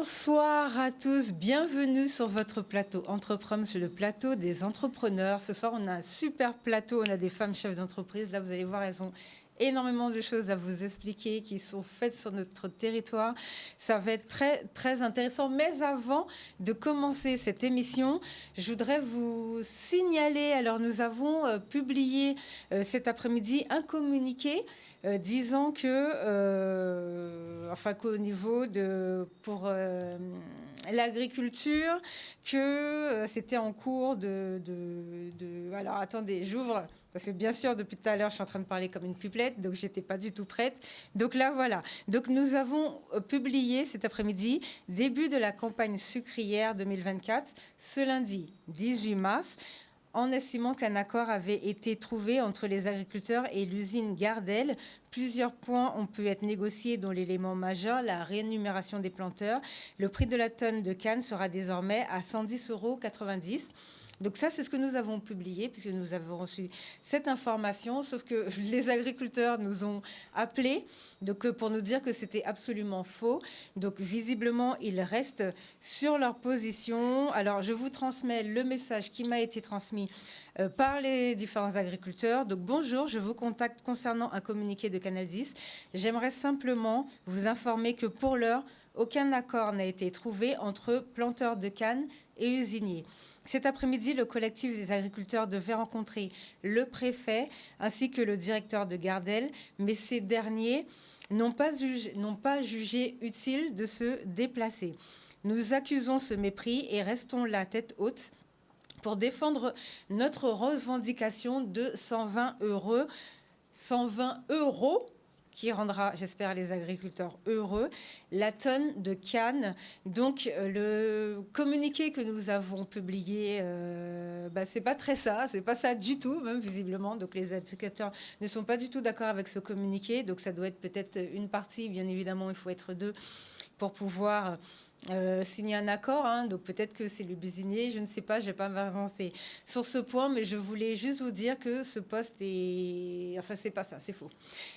Bonsoir à tous, bienvenue sur votre plateau Entrepreneurs, sur le plateau des entrepreneurs. Ce soir, on a un super plateau, on a des femmes chefs d'entreprise. Là, vous allez voir, elles ont énormément de choses à vous expliquer qui sont faites sur notre territoire. Ça va être très, très intéressant. Mais avant de commencer cette émission, je voudrais vous signaler, alors nous avons publié cet après-midi un communiqué disant que, qu'au niveau pour l'agriculture, que c'était en cours Alors, attendez, j'ouvre, parce que bien sûr, depuis tout à l'heure, je suis en train de parler comme une pipelette, donc j'étais pas du tout prête. Donc là, voilà. Donc nous avons publié cet après-midi, début de la campagne sucrière 2024, ce lundi 18 mars, en estimant qu'un accord avait été trouvé entre les agriculteurs et l'usine Gardel. Plusieurs points ont pu être négociés, dont l'élément majeur, la rémunération des planteurs. Le prix de la tonne de canne sera désormais à 110,90 €. Donc ça, c'est ce que nous avons publié, puisque nous avons reçu cette information, sauf que les agriculteurs nous ont appelés pour nous dire que c'était absolument faux. Donc visiblement, ils restent sur leur position. Alors, je vous transmets le message qui m'a été transmis par les différents agriculteurs. Donc bonjour, je vous contacte concernant un communiqué de Canal 10. J'aimerais simplement vous informer que pour l'heure, aucun accord n'a été trouvé entre planteurs de canne et usiniers. Cet après-midi, le collectif des agriculteurs devait rencontrer le préfet ainsi que le directeur de Gardel, mais ces derniers n'ont pas jugé utile de se déplacer. Nous accusons ce mépris et restons la tête haute pour défendre notre revendication de 120 €. 120 € qui rendra, j'espère, les agriculteurs heureux, la tonne de canne. Donc, le communiqué que nous avons publié, c'est pas très ça, c'est pas ça du tout, même visiblement. Donc, les agriculteurs ne sont pas du tout d'accord avec ce communiqué. Donc, ça doit être peut-être une partie, bien évidemment, il faut être deux pour pouvoir signer un accord, hein. Donc peut-être que c'est le business, je ne sais pas, je n'ai pas avancé sur ce point, mais je voulais juste vous dire que ce poste est... Enfin, c'est pas ça, c'est faux.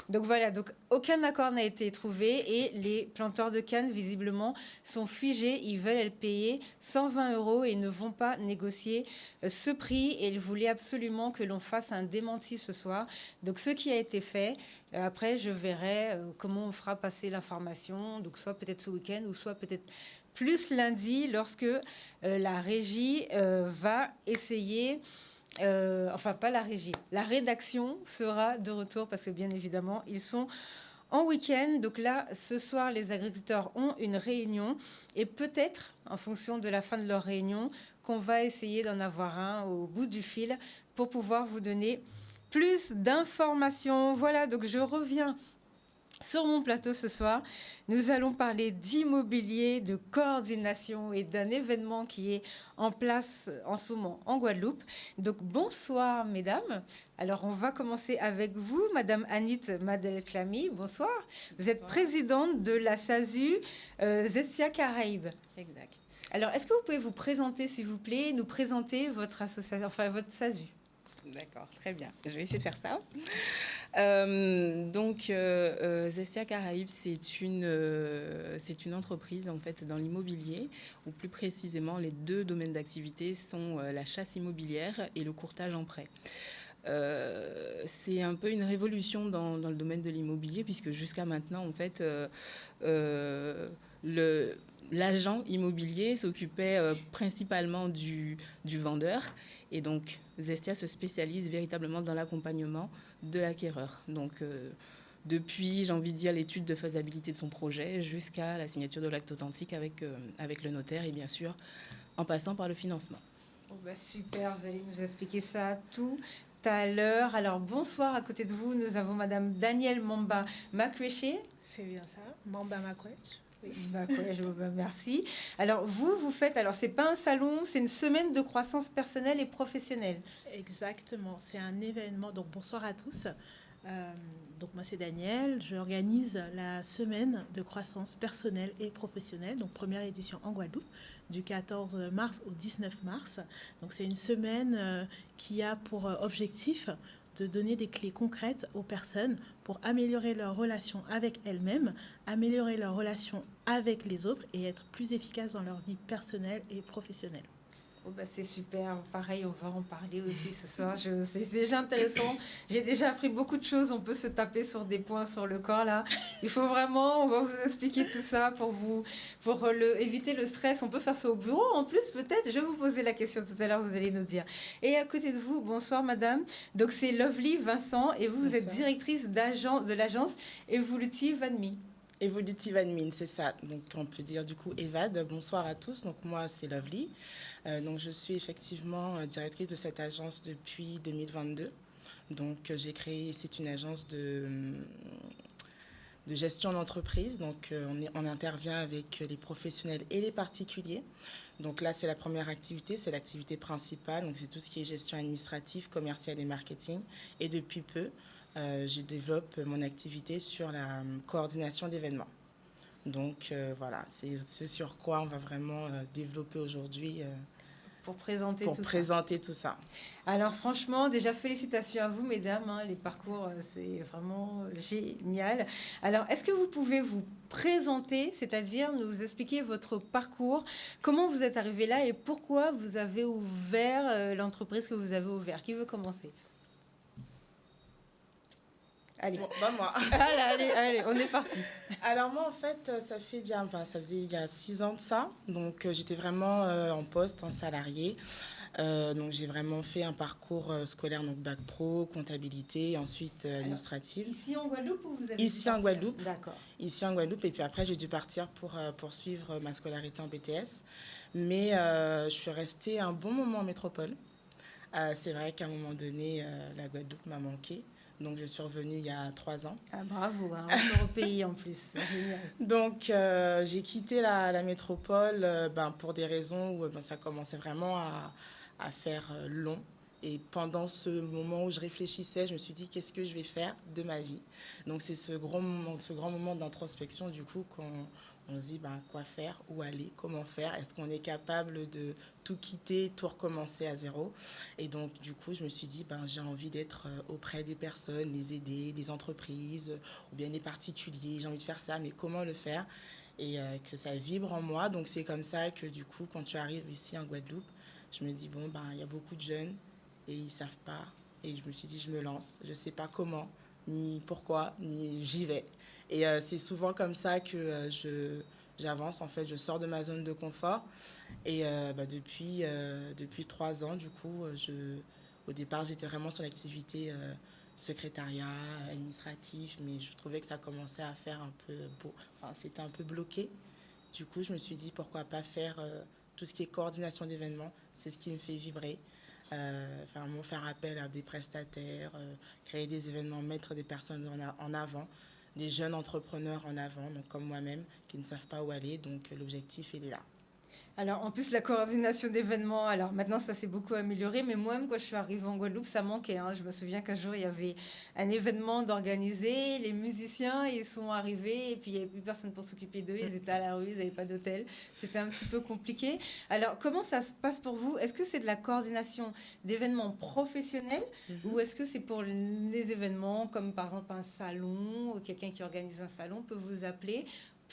Donc voilà, donc aucun accord n'a été trouvé et les planteurs de canne, visiblement, sont figés. Ils veulent payer 120 € et ne vont pas négocier ce prix. Et ils voulaient absolument que l'on fasse un démenti ce soir. Donc ce qui a été fait, après, je verrai comment on fera passer l'information. Donc soit peut-être ce week-end ou soit peut-être plus lundi, lorsque la régie va essayer... pas la régie. La rédaction sera de retour parce que, bien évidemment, ils sont en week-end. Donc là, ce soir, les agriculteurs ont une réunion et peut-être, en fonction de la fin de leur réunion, qu'on va essayer d'en avoir un au bout du fil pour pouvoir vous donner plus d'informations. Voilà, donc je reviens sur mon plateau ce soir. Nous allons parler d'immobilier, de coordination et d'un événement qui est en place en ce moment en Guadeloupe. Donc bonsoir mesdames. Alors on va commencer avec vous, Madame Anit Madel-Clamy. Bonsoir. Vous êtes présidente de la SASU Zestia Caraïbes. Exact. Alors est-ce que vous pouvez vous présenter s'il vous plaît, nous présenter votre association, votre SASU? D'accord, très bien. Je vais essayer de faire ça. Zestia Caraïbes, c'est une entreprise en fait dans l'immobilier, ou plus précisément les deux domaines d'activité sont la chasse immobilière et le courtage en prêt. C'est un peu une révolution dans le domaine de l'immobilier, puisque jusqu'à maintenant, en fait, l'agent immobilier s'occupait principalement du vendeur. Et donc, Zestia se spécialise véritablement dans l'accompagnement de l'acquéreur. Donc, depuis, j'ai envie de dire, l'étude de faisabilité de son projet jusqu'à la signature de l'acte authentique avec le notaire et bien sûr, en passant par le financement. Oh super, vous allez nous expliquer ça tout à l'heure. Alors, bonsoir. À côté de vous, nous avons Madame Danielle Mamba Makweche. C'est bien ça, Mamba Makweche. Oui. Merci. Alors, vous faites... Alors, c'est pas un salon, c'est une semaine de croissance personnelle et professionnelle. Exactement, c'est un événement. Donc, bonsoir à tous. Donc, moi, c'est Danielle. J'organise la semaine de croissance personnelle et professionnelle. Donc, première édition en Guadeloupe, du 14 mars au 19 mars. Donc, c'est une semaine qui a pour objectif de donner des clés concrètes aux personnes pour améliorer leur relation avec elles-mêmes, améliorer leur relation avec les autres et être plus efficaces dans leur vie personnelle et professionnelle. Oh bah c'est super, pareil, on va en parler aussi ce soir. C'est déjà intéressant. J'ai déjà appris beaucoup de choses. On peut se taper sur des points sur le corps là. Il faut vraiment, on va vous expliquer tout ça éviter le stress. On peut faire ça au bureau en plus peut-être. Je vais vous poser la question tout à l'heure, vous allez nous dire. Et à côté de vous, bonsoir madame. Donc c'est Lovely Vincent et vous êtes directrice de l'agence Evolutive Admin. Evolutive Admin, c'est ça. Donc, on peut dire du coup EVAD. Bonsoir à tous. Donc, moi, c'est Lovely. Donc, je suis effectivement directrice de cette agence depuis 2022. Donc, j'ai créé, c'est une agence de gestion d'entreprise. Donc, on intervient avec les professionnels et les particuliers. Donc, là, c'est la première activité, c'est l'activité principale. Donc, c'est tout ce qui est gestion administrative, commerciale et marketing. Et depuis peu, je développe mon activité sur la coordination d'événements. Donc voilà, c'est ce sur quoi on va vraiment développer aujourd'hui pour présenter tout ça. Alors franchement, déjà félicitations à vous mesdames, hein, les parcours c'est vraiment génial. Alors est-ce que vous pouvez vous présenter, c'est-à-dire nous expliquer votre parcours, comment vous êtes arrivé là et pourquoi vous avez ouvert l'entreprise que vous avez ouverte? Qui veut commencer? Allez. Bon, bah moi. allez, on est parti. Alors moi, en fait, ça faisait il y a 6 ans de ça. Donc, j'étais vraiment en poste, en salarié. Donc, j'ai vraiment fait un parcours scolaire, donc bac pro, comptabilité, ensuite administrative. Alors, ici en Guadeloupe ou vous avez Ici en Guadeloupe. D'accord. Ici en Guadeloupe. Et puis après, j'ai dû partir pour poursuivre ma scolarité en BTS. Mais je suis restée un bon moment en métropole. C'est vrai qu'à un moment donné, la Guadeloupe m'a manqué. Donc, je suis revenue il y a 3 ans. Ah, bravo, hein, retour au pays en plus. Génial. Donc, j'ai quitté la métropole pour des raisons où ça commençait vraiment à faire long. Et pendant ce moment où je réfléchissais, je me suis dit, qu'est-ce que je vais faire de ma vie? Donc, c'est ce grand moment d'introspection, du coup, on se dit quoi faire, où aller, comment faire, est-ce qu'on est capable de tout quitter, tout recommencer à zéro. Et donc du coup je me suis dit j'ai envie d'être auprès des personnes, les aider, les entreprises ou bien les particuliers, j'ai envie de faire ça, mais comment le faire et que ça vibre en moi. Donc c'est comme ça que du coup quand tu arrives ici en Guadeloupe, je me dis il y a beaucoup de jeunes et ils savent pas, et je me suis dit je me lance, je sais pas comment ni pourquoi, ni j'y vais. Et c'est souvent comme ça que j'avance. En fait, je sors de ma zone de confort. Et depuis 3 ans, du coup, au départ, j'étais vraiment sur l'activité secrétariat, administratif, mais je trouvais que ça commençait à faire un peu beau. Enfin, c'était un peu bloqué. Du coup, je me suis dit, pourquoi pas faire tout ce qui est coordination d'événements. C'est ce qui me fait vibrer. Vraiment faire appel à des prestataires, créer des événements, mettre des personnes en avant, des jeunes entrepreneurs en avant, donc comme moi-même, qui ne savent pas où aller. Donc l'objectif, il est là. Alors, en plus, la coordination d'événements, alors maintenant, ça s'est beaucoup amélioré, mais moi-même, quand je suis arrivée en Guadeloupe, ça manquait. Hein. Je me souviens qu'un jour, il y avait un événement d'organiser, les musiciens, ils sont arrivés, et puis il n'y avait plus personne pour s'occuper d'eux, ils étaient à la rue, ils n'avaient pas d'hôtel. C'était un petit peu compliqué. Alors, comment ça se passe pour vous? Est-ce que c'est de la coordination d'événements professionnels, ou est-ce que c'est pour les événements, comme par exemple un salon, ou quelqu'un qui organise un salon peut vous appeler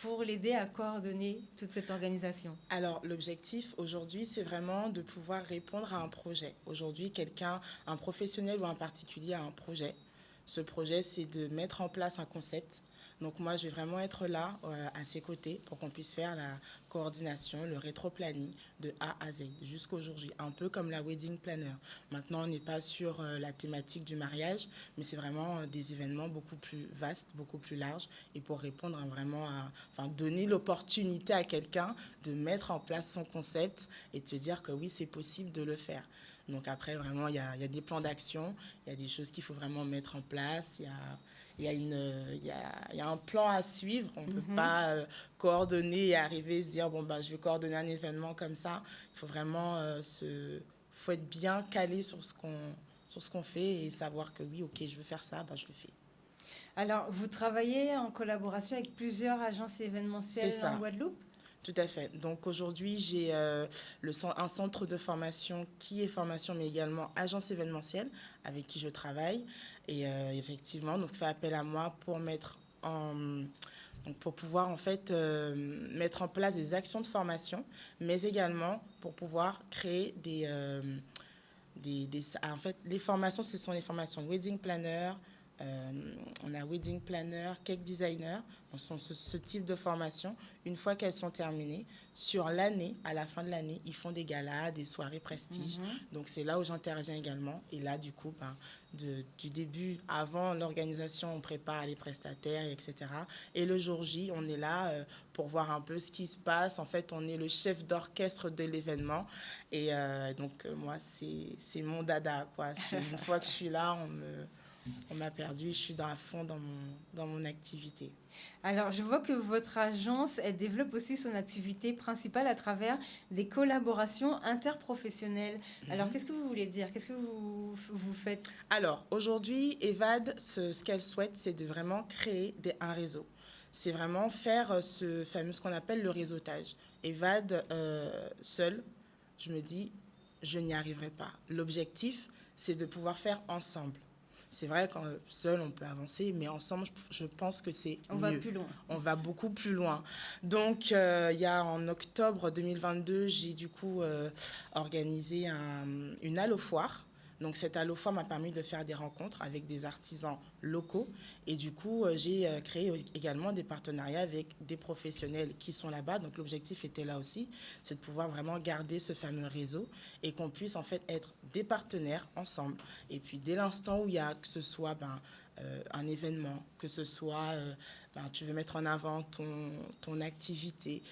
pour l'aider à coordonner toute cette organisation? Alors, l'objectif aujourd'hui, c'est vraiment de pouvoir répondre à un projet. Aujourd'hui, un professionnel ou un particulier a un projet. Ce projet, c'est de mettre en place un concept. Donc moi, je vais vraiment être là à ses côtés pour qu'on puisse faire la coordination, le rétro-planning de A à Z jusqu'au jour J, un peu comme la wedding planner. Maintenant, on n'est pas sur la thématique du mariage, mais c'est vraiment des événements beaucoup plus vastes, beaucoup plus larges, et pour répondre donner l'opportunité à quelqu'un de mettre en place son concept et de se dire que oui, c'est possible de le faire. Donc après, vraiment, il y a des plans d'action, il y a des choses qu'il faut vraiment mettre en place, il y a un plan à suivre. On ne peut pas coordonner et arriver et se dire, je vais coordonner un événement comme ça. Il faut vraiment faut être bien calé sur ce qu'on fait et savoir que oui, ok, je veux faire ça, je le fais. Alors, vous travaillez en collaboration avec plusieurs agences événementielles en Guadeloupe? Tout à fait. Donc aujourd'hui, j'ai un centre de formation qui est formation, mais également agence événementielle avec qui je travaille. Et effectivement, donc fait appel à moi pour mettre Donc, pour pouvoir en fait mettre en place des actions de formation, mais également pour pouvoir créer en fait, les formations, ce sont les formations wedding planner, on a wedding planner, cake designer. Donc, ce sont ce type de formation. Une fois qu'elles sont terminées, sur l'année, à la fin de l'année, ils font des galas, des soirées prestige. Donc, c'est là où j'interviens également. Et là, du coup, du début, avant l'organisation, on prépare les prestataires, etc. Et le jour J, on est là pour voir un peu ce qui se passe. En fait, on est le chef d'orchestre de l'événement. Et donc, moi, c'est mon dada, quoi. Une fois que je suis là, on m'a perdu, je suis à fond dans mon activité. Alors, je vois que votre agence, elle développe aussi son activité principale à travers des collaborations interprofessionnelles. Alors, qu'est-ce que vous voulez dire? Qu'est-ce que vous faites? Alors, aujourd'hui, EVAD, ce qu'elle souhaite, c'est de vraiment créer un réseau. C'est vraiment faire ce qu'on appelle le réseautage. EVAD, seul, je me dis, je n'y arriverai pas. L'objectif, c'est de pouvoir faire ensemble. C'est vrai qu'en seul, on peut avancer, mais ensemble, je pense que c'est mieux. On va plus loin. On va beaucoup plus loin. Donc, il y a en octobre 2022, j'ai du coup organisé une allofoire. Donc, cette allofoire m'a permis de faire des rencontres avec des artisans locaux. Et du coup, j'ai créé également des partenariats avec des professionnels qui sont là-bas. Donc, l'objectif était là aussi, c'est de pouvoir vraiment garder ce fameux réseau et qu'on puisse en fait être des partenaires ensemble. Et puis, dès l'instant où il y a, que ce soit un événement, que ce soit tu veux mettre en avant ton activité,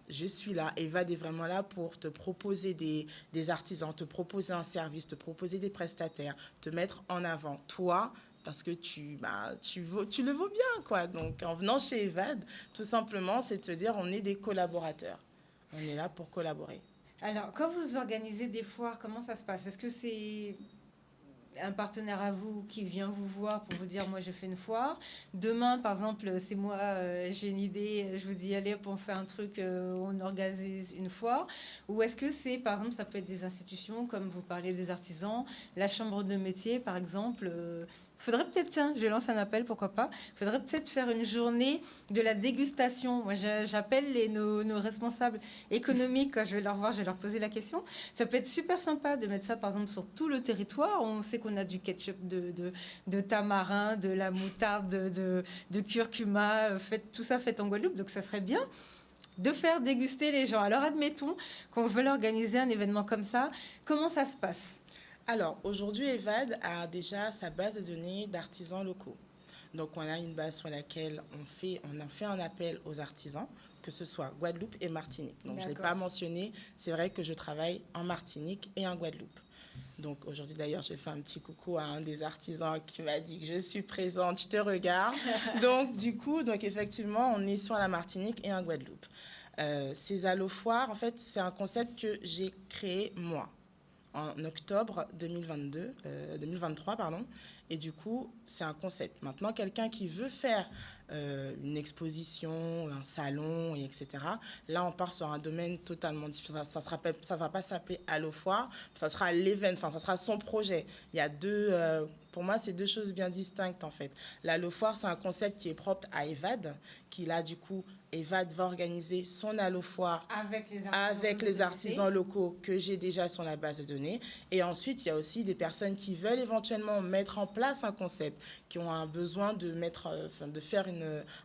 je suis là. EVAD est vraiment là pour te proposer des artisans, te proposer un service, te proposer des prestataires, te mettre en avant. Toi, parce que tu le vaux bien, quoi. Donc, en venant chez EVAD, tout simplement, c'est de se dire on est des collaborateurs. On est là pour collaborer. Alors, quand vous organisez des foires, comment ça se passe? Est-ce que c'est un partenaire à vous qui vient vous voir pour vous dire moi je fais une foire, demain par exemple c'est moi j'ai une idée, je vous dis allez on fait un truc, on organise une foire, ou est-ce que c'est par exemple ça peut être des institutions comme vous parlez des artisans, la chambre de métier par exemple, faudrait peut-être, tiens, je lance un appel, pourquoi pas, faudrait peut-être faire une journée de la dégustation. Moi, j'appelle nos responsables économiques, quand je vais leur voir, je vais leur poser la question. Ça peut être super sympa de mettre ça, par exemple, sur tout le territoire. On sait qu'on a du ketchup de tamarin, de la moutarde, de curcuma, tout ça fait en Guadeloupe, donc ça serait bien de faire déguster les gens. Alors, admettons qu'on veut organiser un événement comme ça. Comment ça se passe ? Alors, aujourd'hui, EVAD a déjà sa base de données d'artisans locaux. Donc, on a une base sur laquelle on a fait un appel aux artisans, que ce soit Guadeloupe et Martinique. Donc, je ne l'ai pas mentionné, c'est vrai que je travaille en Martinique et en Guadeloupe. Donc, aujourd'hui, d'ailleurs, je fais un petit coucou à un des artisans qui m'a dit que je suis présente, je te regarde. Donc, effectivement, on est sur la Martinique et en Guadeloupe. Ces allofoires, en fait, c'est un concept que j'ai créé moi en octobre 2023, pardon. Et du coup, c'est un concept. Maintenant, quelqu'un qui veut faire une exposition, un salon, etc., là, on part sur un domaine totalement différent. Ça va pas s'appeler Allofoire, ça sera l'événement, ça sera son projet. Il y a pour moi, c'est deux choses bien distinctes, en fait. L'Allofoire, c'est un concept qui est propre à EVAD, qui là, du coup, EVAD va organiser son allofoire avec les artisans locaux que j'ai déjà sur la base de données. Et ensuite, il y a aussi des personnes qui veulent éventuellement mettre en place un concept, qui ont un besoin de faire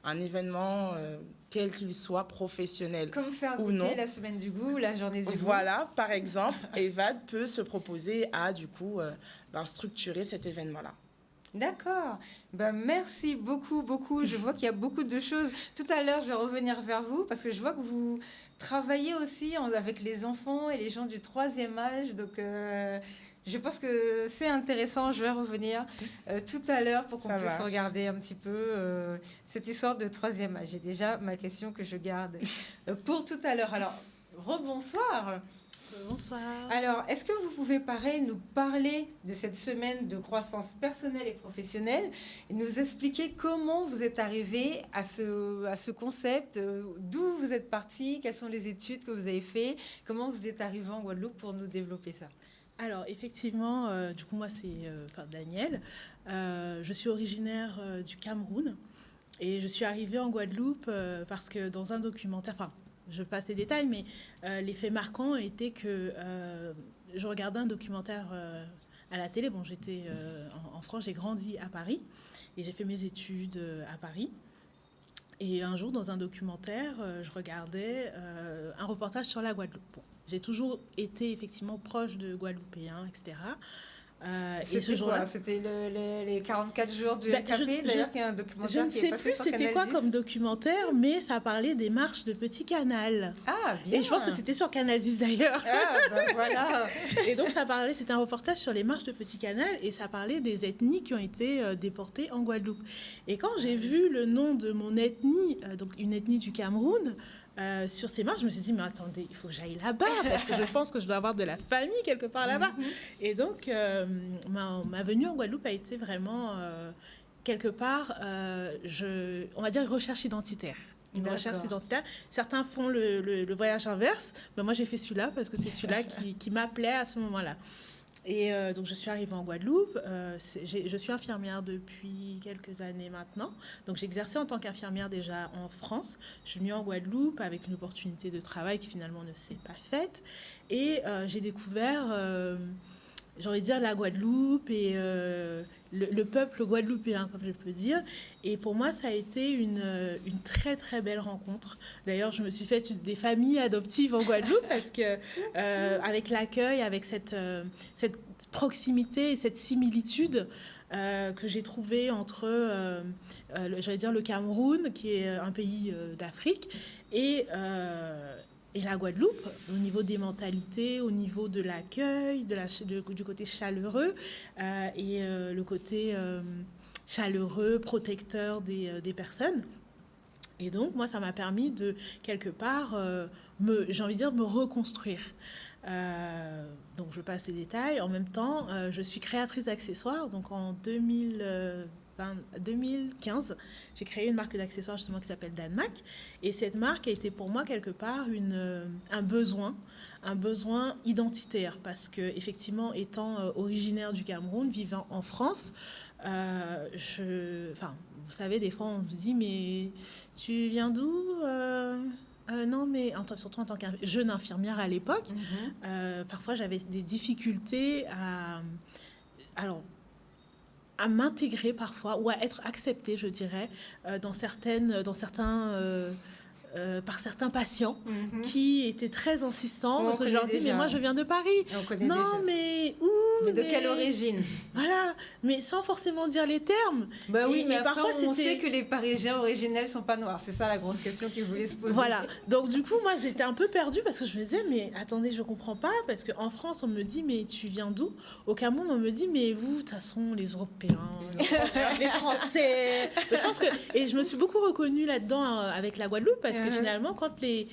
un événement quel qu'il soit, professionnel comme faire ou goûter non. La semaine du goût, la journée du goût. Voilà, par exemple, EVAD peut se proposer à, du coup, structurer cet événement-là. D'accord. Merci beaucoup, beaucoup. Je vois qu'il y a beaucoup de choses. Tout à l'heure, je vais revenir vers vous parce que je vois que vous travaillez aussi avec les enfants et les gens du 3e âge. Donc, je pense que c'est intéressant. Je vais revenir tout à l'heure pour qu'on puisse regarder un petit peu cette histoire de 3e âge. J'ai déjà ma question que je garde pour tout à l'heure. Alors, rebonsoir. Bonsoir. Alors, est-ce que vous pouvez nous parler de cette semaine de croissance personnelle et professionnelle et nous expliquer comment vous êtes arrivé à ce concept, d'où vous êtes parti, quelles sont les études que vous avez faites, comment vous êtes arrivé en Guadeloupe pour nous développer ça? Alors, effectivement, du coup, moi, c'est Danielle. Je suis originaire du Cameroun. Et je suis arrivée en Guadeloupe parce que dans un documentaire, enfin, je passe les détails, mais les faits marquants étaient que je regardais un documentaire à la télé. Bon, j'étais en France, j'ai grandi à Paris et j'ai fait mes études à Paris. Et un jour, dans un documentaire, je regardais un reportage sur la Guadeloupe. Bon, j'ai toujours été effectivement proche de Guadeloupéens, etc. C'était ce jour-là, c'était les 44 jours du LKP, d'ailleurs, qui est un documentaire qui est passé sur Canal 10. Je ne sais plus c'était quoi comme documentaire, mais ça parlait des marches de Petit Canal. Ah, bien. Et je pense que c'était sur Canal 10 d'ailleurs. Ah, ben voilà. Et donc c'était un reportage sur les marches de Petit Canal et ça parlait des ethnies qui ont été déportées en Guadeloupe. Et quand j'ai vu le nom de mon ethnie, donc une ethnie du Cameroun, sur ces marches, je me suis dit, mais attendez, il faut que j'aille là-bas, parce que je pense que je dois avoir de la famille quelque part là-bas. Et donc, ma venue en Guadeloupe a été vraiment, quelque part, on va dire, recherche identitaire. Une recherche identitaire. Certains font le voyage inverse, mais moi j'ai fait celui-là, parce que c'est celui-là qui m'appelait à ce moment-là. Et donc, je suis arrivée en Guadeloupe. Je suis infirmière depuis quelques années maintenant. Donc, j'exerçais en tant qu'infirmière déjà en France. Je suis venue en Guadeloupe avec une opportunité de travail qui finalement ne s'est pas faite. Et j'ai découvert, j'ai envie de dire, la Guadeloupe et le peuple guadeloupéen, comme je peux dire. Et pour moi, ça a été une très, très belle rencontre. D'ailleurs, je me suis faite des familles adoptives en Guadeloupe parce que, avec l'accueil, avec cette proximité et cette similitude que j'ai trouvée entre, j'allais dire, le Cameroun, qui est un pays d'Afrique, et la Guadeloupe, au niveau des mentalités, au niveau de l'accueil, du côté chaleureux et le côté chaleureux, protecteur des personnes. Et donc, moi, ça m'a permis de, quelque part, j'ai envie de dire, me reconstruire. Donc, je passe les détails. En même temps, je suis créatrice d'accessoires. Donc, en 2015, j'ai créé une marque d'accessoires justement qui s'appelle Danmac. Et cette marque a été pour moi quelque part un besoin identitaire. Parce que effectivement, étant originaire du Cameroun, vivant en France, vous savez, des fois on se dit, mais tu viens d'où non, mais surtout en tant que jeune infirmière à l'époque, parfois j'avais des difficultés à m'intégrer parfois ou à être acceptée, je dirais, par certains patients qui étaient très insistants parce que je leur dis mais moi je viens de Paris. Mais où? Mais de quelle origine? Voilà, mais sans forcément dire les termes. Bah oui, mais parfois on sait que les Parisiens originels sont pas noirs. C'est ça la grosse question qu'ils voulaient se poser. Voilà, donc du coup moi j'étais un peu perdue parce que je me disais mais attendez, je comprends pas parce qu'en France on me dit mais tu viens d'où? Au Cameroun on me dit mais vous de toute façon les Européens, les Français. Je pense que et je me suis beaucoup reconnue là-dedans avec la Guadeloupe parce que finalement, quand les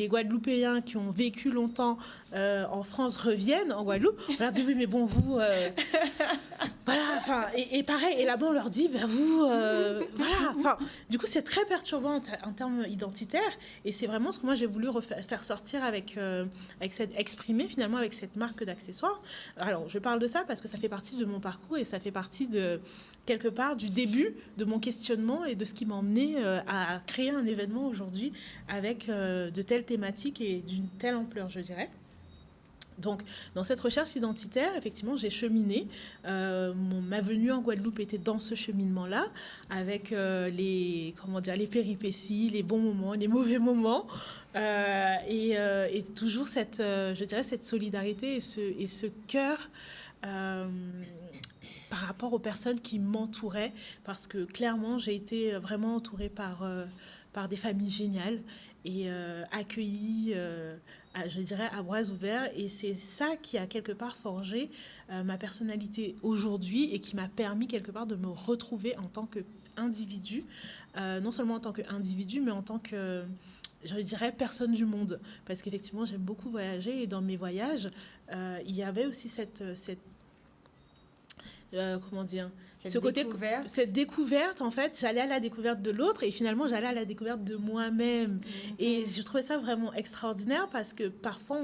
Guadeloupéens qui ont vécu longtemps en France reviennent en Guadeloupe, on leur dit oui, mais bon, vous, voilà, enfin, et pareil, et là-bas, on leur dit, ben vous, voilà, enfin, du coup, c'est très perturbant en termes identitaires, et c'est vraiment ce que moi j'ai voulu faire sortir exprimer finalement avec cette marque d'accessoires. Alors, je parle de ça parce que ça fait partie de mon parcours et ça fait partie de quelque part du début de mon questionnement et de ce qui m'a emmené à créer un événement aujourd'hui avec de telles thématiques et d'une telle ampleur, je dirais. Donc, dans cette recherche identitaire, effectivement, j'ai cheminé. Ma venue en Guadeloupe était dans ce cheminement-là, avec les péripéties, les bons moments, les mauvais moments, et toujours cette solidarité et ce cœur par rapport aux personnes qui m'entouraient, parce que clairement, j'ai été vraiment entourée par des familles géniales et accueillies, je dirais, à bras ouverts. Et c'est ça qui a quelque part forgé ma personnalité aujourd'hui et qui m'a permis quelque part de me retrouver en tant qu'individu, non seulement en tant qu'individu, mais en tant que, je dirais, personne du monde. Parce qu'effectivement, j'aime beaucoup voyager et dans mes voyages, il y avait aussi cette découverte, en fait, j'allais à la découverte de l'autre et finalement j'allais à la découverte de moi-même. Et je trouvais ça vraiment extraordinaire parce que parfois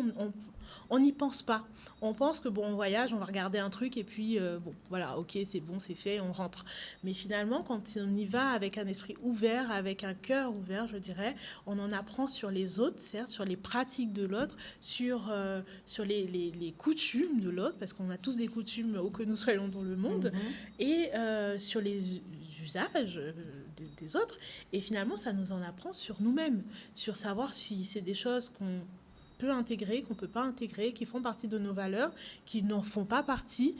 On n'y pense pas. On pense que bon, on voyage, on va regarder un truc et puis bon, voilà, ok, c'est bon, c'est fait, on rentre. Mais finalement, quand on y va avec un esprit ouvert, avec un cœur ouvert, je dirais, on en apprend sur les autres, certes, sur les pratiques de l'autre, sur les coutumes de l'autre, parce qu'on a tous des coutumes où que nous soyons dans le monde, et sur les usages des autres. Et finalement, ça nous en apprend sur nous-mêmes, sur savoir si c'est des choses qu'on peut intégrer, qu'on ne peut pas intégrer, qui font partie de nos valeurs, qui n'en font pas partie.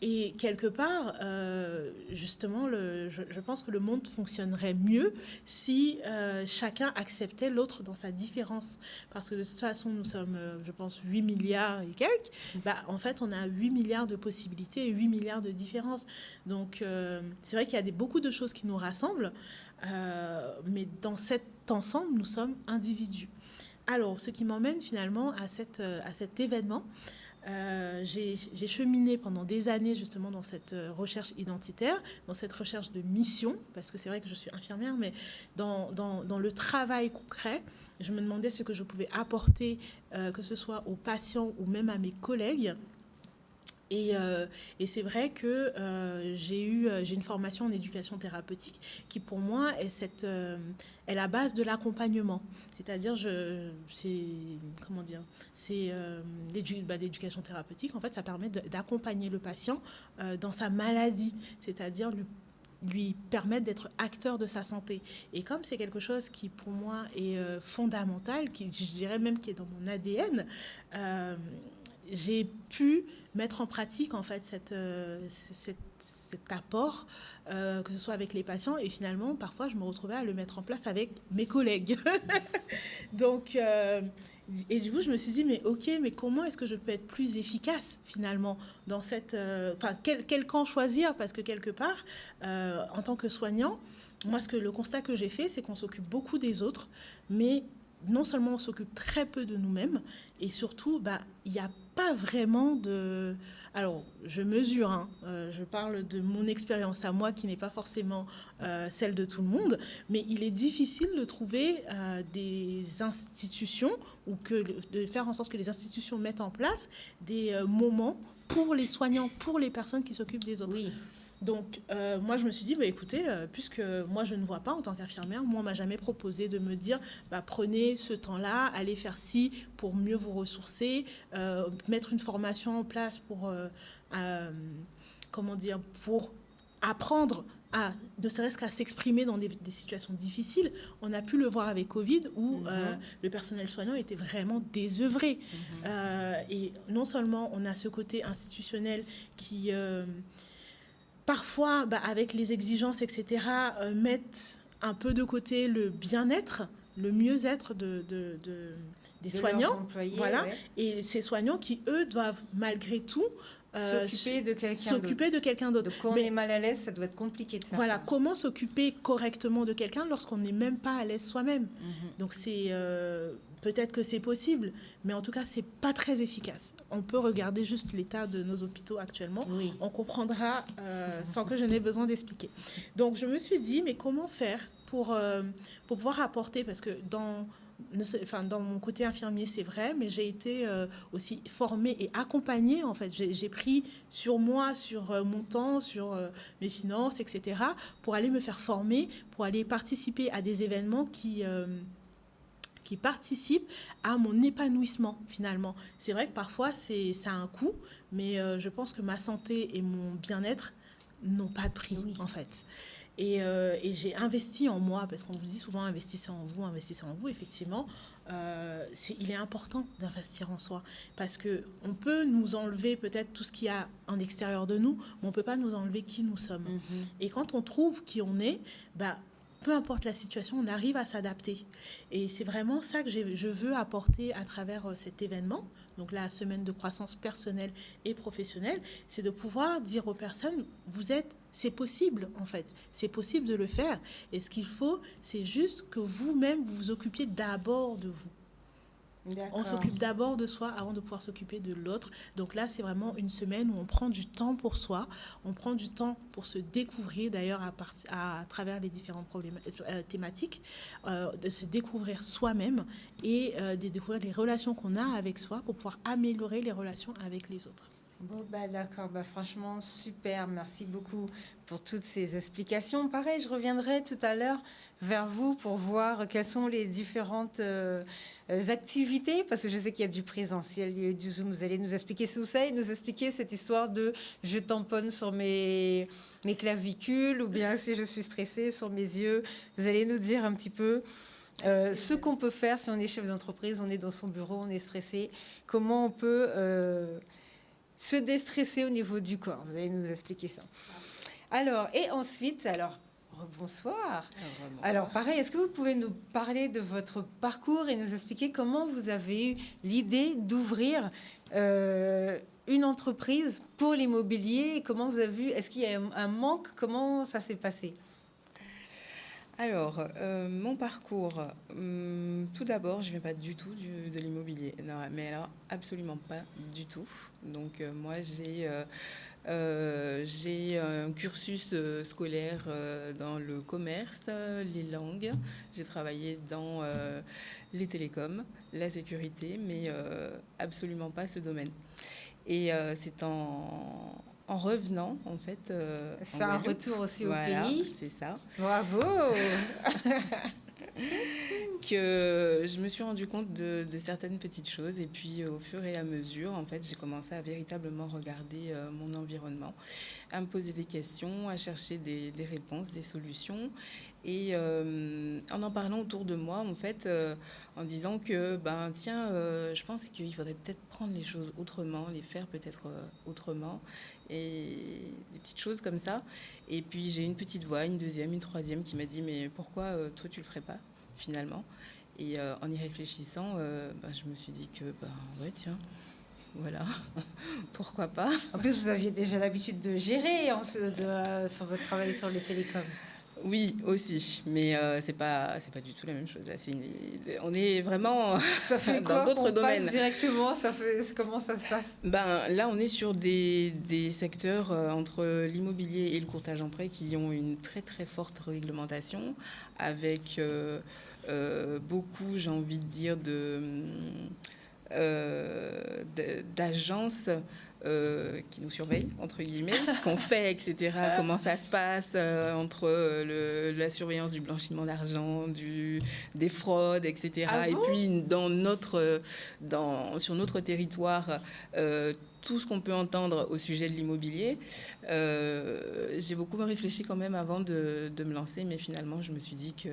Et quelque part, justement, je pense que le monde fonctionnerait mieux si chacun acceptait l'autre dans sa différence. Parce que de toute façon, nous sommes, je pense, 8 milliards et quelques. Bah, en fait, on a 8 milliards de possibilités et 8 milliards de différences. Donc, c'est vrai qu'il y a beaucoup de choses qui nous rassemblent. Mais dans cet ensemble, nous sommes individus. Alors, ce qui m'emmène finalement à cet événement, j'ai cheminé pendant des années justement dans cette recherche identitaire, dans cette recherche de mission, parce que c'est vrai que je suis infirmière, mais dans le travail concret, je me demandais ce que je pouvais apporter, que ce soit aux patients ou même à mes collègues. Et c'est vrai que j'ai une formation en éducation thérapeutique qui, pour moi, est la base de l'accompagnement. C'est-à-dire, l'éducation thérapeutique, en fait, ça permet d'accompagner le patient dans sa maladie, c'est-à-dire lui permettre d'être acteur de sa santé. Et comme c'est quelque chose qui, pour moi, est fondamental, je dirais même qui est dans mon ADN, j'ai pu mettre en pratique en fait cet apport, que ce soit avec les patients, et finalement parfois je me retrouvais à le mettre en place avec mes collègues. Donc et du coup je me suis dit mais comment est-ce que je peux être plus efficace finalement dans cette quel camp choisir, parce que quelque part en tant que soignant, moi le constat que j'ai fait, c'est qu'on s'occupe beaucoup des autres, mais non seulement on s'occupe très peu de nous-mêmes, et surtout, il n'y a pas vraiment de... Alors, je mesure, je parle de mon expérience à moi qui n'est pas forcément celle de tout le monde, mais il est difficile de trouver des institutions ou de faire en sorte que les institutions mettent en place des moments pour les soignants, pour les personnes qui s'occupent des autres. Oui. Donc, moi, je me suis dit, écoutez, puisque moi, je ne vois pas en tant qu'infirmière, moi, on ne m'a jamais proposé de me dire, prenez ce temps-là, allez faire ci pour mieux vous ressourcer, mettre une formation en place pour apprendre ne serait-ce qu'à s'exprimer dans des situations difficiles. On a pu le voir avec Covid, où le personnel soignant était vraiment désœuvré. Et non seulement on a ce côté institutionnel qui... parfois, avec les exigences, etc., mettent un peu de côté le bien-être, le mieux-être des soignants. Employés, voilà. Ouais. Et ces soignants qui, eux, doivent malgré tout s'occuper de quelqu'un d'autre. Donc, quand on est mal à l'aise, ça doit être compliqué de faire ça. Voilà, comment s'occuper correctement de quelqu'un lorsqu'on n'est même pas à l'aise soi-même. Donc, c'est... peut-être que c'est possible, mais en tout cas, c'est pas très efficace. On peut regarder juste l'état de nos hôpitaux actuellement. Oui. On comprendra sans que je n'ai besoin d'expliquer. Donc, je me suis dit, mais comment faire pour pouvoir apporter, parce que dans mon côté infirmier, c'est vrai, mais j'ai été aussi formée et accompagnée, en fait. J'ai pris sur moi, sur mon temps, sur mes finances, etc., pour aller me faire former, pour aller participer à des événements qui participent à mon épanouissement, finalement. C'est vrai que parfois, ça a un coût, mais je pense que ma santé et mon bien-être n'ont pas de prix, en fait. Et j'ai investi en moi, parce qu'on vous dit souvent investissez en vous, effectivement. Il est important d'investir en soi, parce qu'on peut nous enlever peut-être tout ce qu'il y a en extérieur de nous, mais on ne peut pas nous enlever qui nous sommes. Et quand on trouve qui on est, peu importe la situation, on arrive à s'adapter. Et c'est vraiment ça que je veux apporter à travers cet événement, donc la semaine de croissance personnelle et professionnelle, c'est de pouvoir dire aux personnes, c'est possible en fait, c'est possible de le faire. Et ce qu'il faut, c'est juste que vous-même, vous vous occupiez d'abord de vous. On s'occupe d'abord de soi avant de pouvoir s'occuper de l'autre. Donc là, c'est vraiment une semaine où on prend du temps pour soi, on prend du temps pour se découvrir, d'ailleurs à travers les différentes thématiques, de se découvrir soi-même et de découvrir les relations qu'on a avec soi pour pouvoir améliorer les relations avec les autres. Bon, d'accord, franchement, super. Merci beaucoup pour toutes ces explications. Pareil, je reviendrai tout à l'heure vers vous pour voir quelles sont les différentes activités, parce que je sais qu'il y a du présentiel, il y a du Zoom. Vous allez nous expliquer tout ça et nous expliquer cette histoire de je tamponne sur mes clavicules ou bien si je suis stressée sur mes yeux. Vous allez nous dire un petit peu ce qu'on peut faire si on est chef d'entreprise, on est dans son bureau, on est stressé, comment on peut se déstresser au niveau du corps. Vous allez nous expliquer ça. Alors, et ensuite, bonsoir. Alors, pareil, est-ce que vous pouvez nous parler de votre parcours et nous expliquer comment vous avez eu l'idée d'ouvrir une entreprise pour l'immobilier et comment vous avez vu, est-ce qu'il y a un manque, comment ça s'est passé? Alors, mon parcours, tout d'abord, je ne viens pas du tout de l'immobilier. Non, mais alors, absolument pas du tout. Donc, moi, j'ai un cursus scolaire dans le commerce, les langues. J'ai travaillé dans les télécoms, la sécurité, mais absolument pas ce domaine. Et c'est en revenant, en fait. C'est un retour aussi au pays. C'est ça. Bravo. Que je me suis rendu compte de certaines petites choses. Et puis, au fur et à mesure, en fait, j'ai commencé à véritablement regarder mon environnement, à me poser des questions, à chercher des réponses, des solutions. Et en parlant autour de moi, en fait, en disant que, je pense qu'il faudrait peut-être prendre les choses autrement, les faire peut-être autrement, et des petites choses comme ça. Et puis, j'ai une petite voix, une deuxième, une troisième qui m'a dit, mais pourquoi toi, tu le ferais pas, finalement? Et en y réfléchissant, je me suis dit que, ouais, tiens, voilà, pourquoi pas. En plus, vous aviez déjà l'habitude de gérer sur votre travail sur les télécoms. Oui, aussi, mais c'est pas du tout la même chose. Là, on est vraiment ça fait dans d'autres domaines. Passe directement, comment ça se passe? Là, on est sur des secteurs entre l'immobilier et le courtage en prêt qui ont une très très forte réglementation, avec beaucoup, j'ai envie de dire, d'agences qui nous surveillent, entre guillemets, ce qu'on fait, etc., comment ça se passe entre la surveillance du blanchiment d'argent, des fraudes, etc. Ah bon? Et puis, sur notre territoire, tout ce qu'on peut entendre au sujet de l'immobilier. J'ai beaucoup réfléchi quand même avant de me lancer, mais finalement, je me suis dit que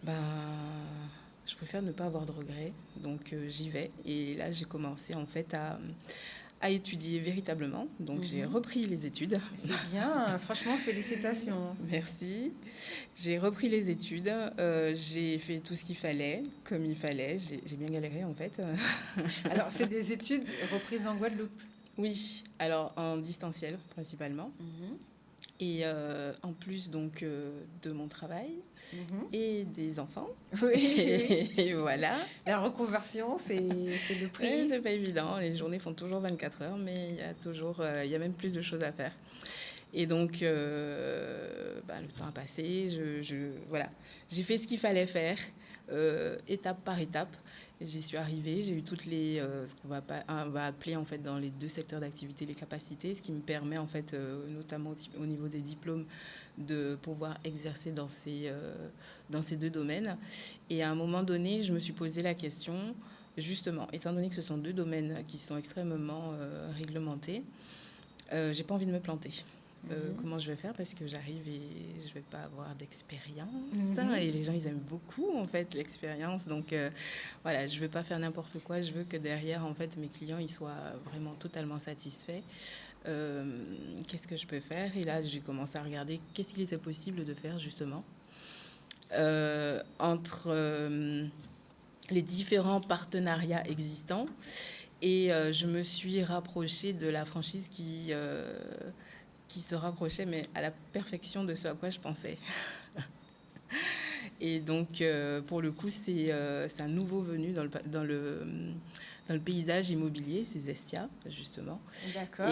je préfère ne pas avoir de regrets, donc j'y vais. Et là, j'ai commencé en fait à étudier véritablement. Donc, j'ai repris les études. C'est bien, franchement, félicitations. Merci. J'ai repris les études. J'ai fait tout ce qu'il fallait, comme il fallait. J'ai bien galéré, en fait. Alors, c'est des études reprises en Guadeloupe? Oui, alors en distanciel, principalement. Et en plus donc de mon travail et des enfants. Oui. Et voilà. La reconversion, c'est le prix. Ouais, c'est pas évident. Les journées font toujours 24 heures, mais il y a même plus de choses à faire. Et donc, le temps a passé. Voilà. J'ai fait ce qu'il fallait faire, étape par étape. J'y suis arrivée, j'ai eu toutes ce qu'on va appeler en fait dans les deux secteurs d'activité les capacités, ce qui me permet en fait, notamment au niveau des diplômes, de pouvoir exercer dans ces deux domaines. Et à un moment donné, je me suis posé la question, justement, étant donné que ce sont deux domaines qui sont extrêmement réglementés, j'ai pas envie de me planter. Comment je vais faire, parce que j'arrive et je vais pas avoir d'expérience et les gens ils aiment beaucoup en fait l'expérience, donc voilà, je vais pas faire n'importe quoi, je veux que derrière en fait mes clients ils soient vraiment totalement satisfaits. Qu'est-ce que je peux faire? Et là j'ai commencé à regarder qu'est-ce qu'il était possible de faire justement entre les différents partenariats existants, et je me suis rapprochée de la franchise qui se rapprochait, mais à la perfection de ce à quoi je pensais. Et donc, pour le coup, c'est un nouveau venu dans le paysage immobilier, c'est Zestia, justement. D'accord.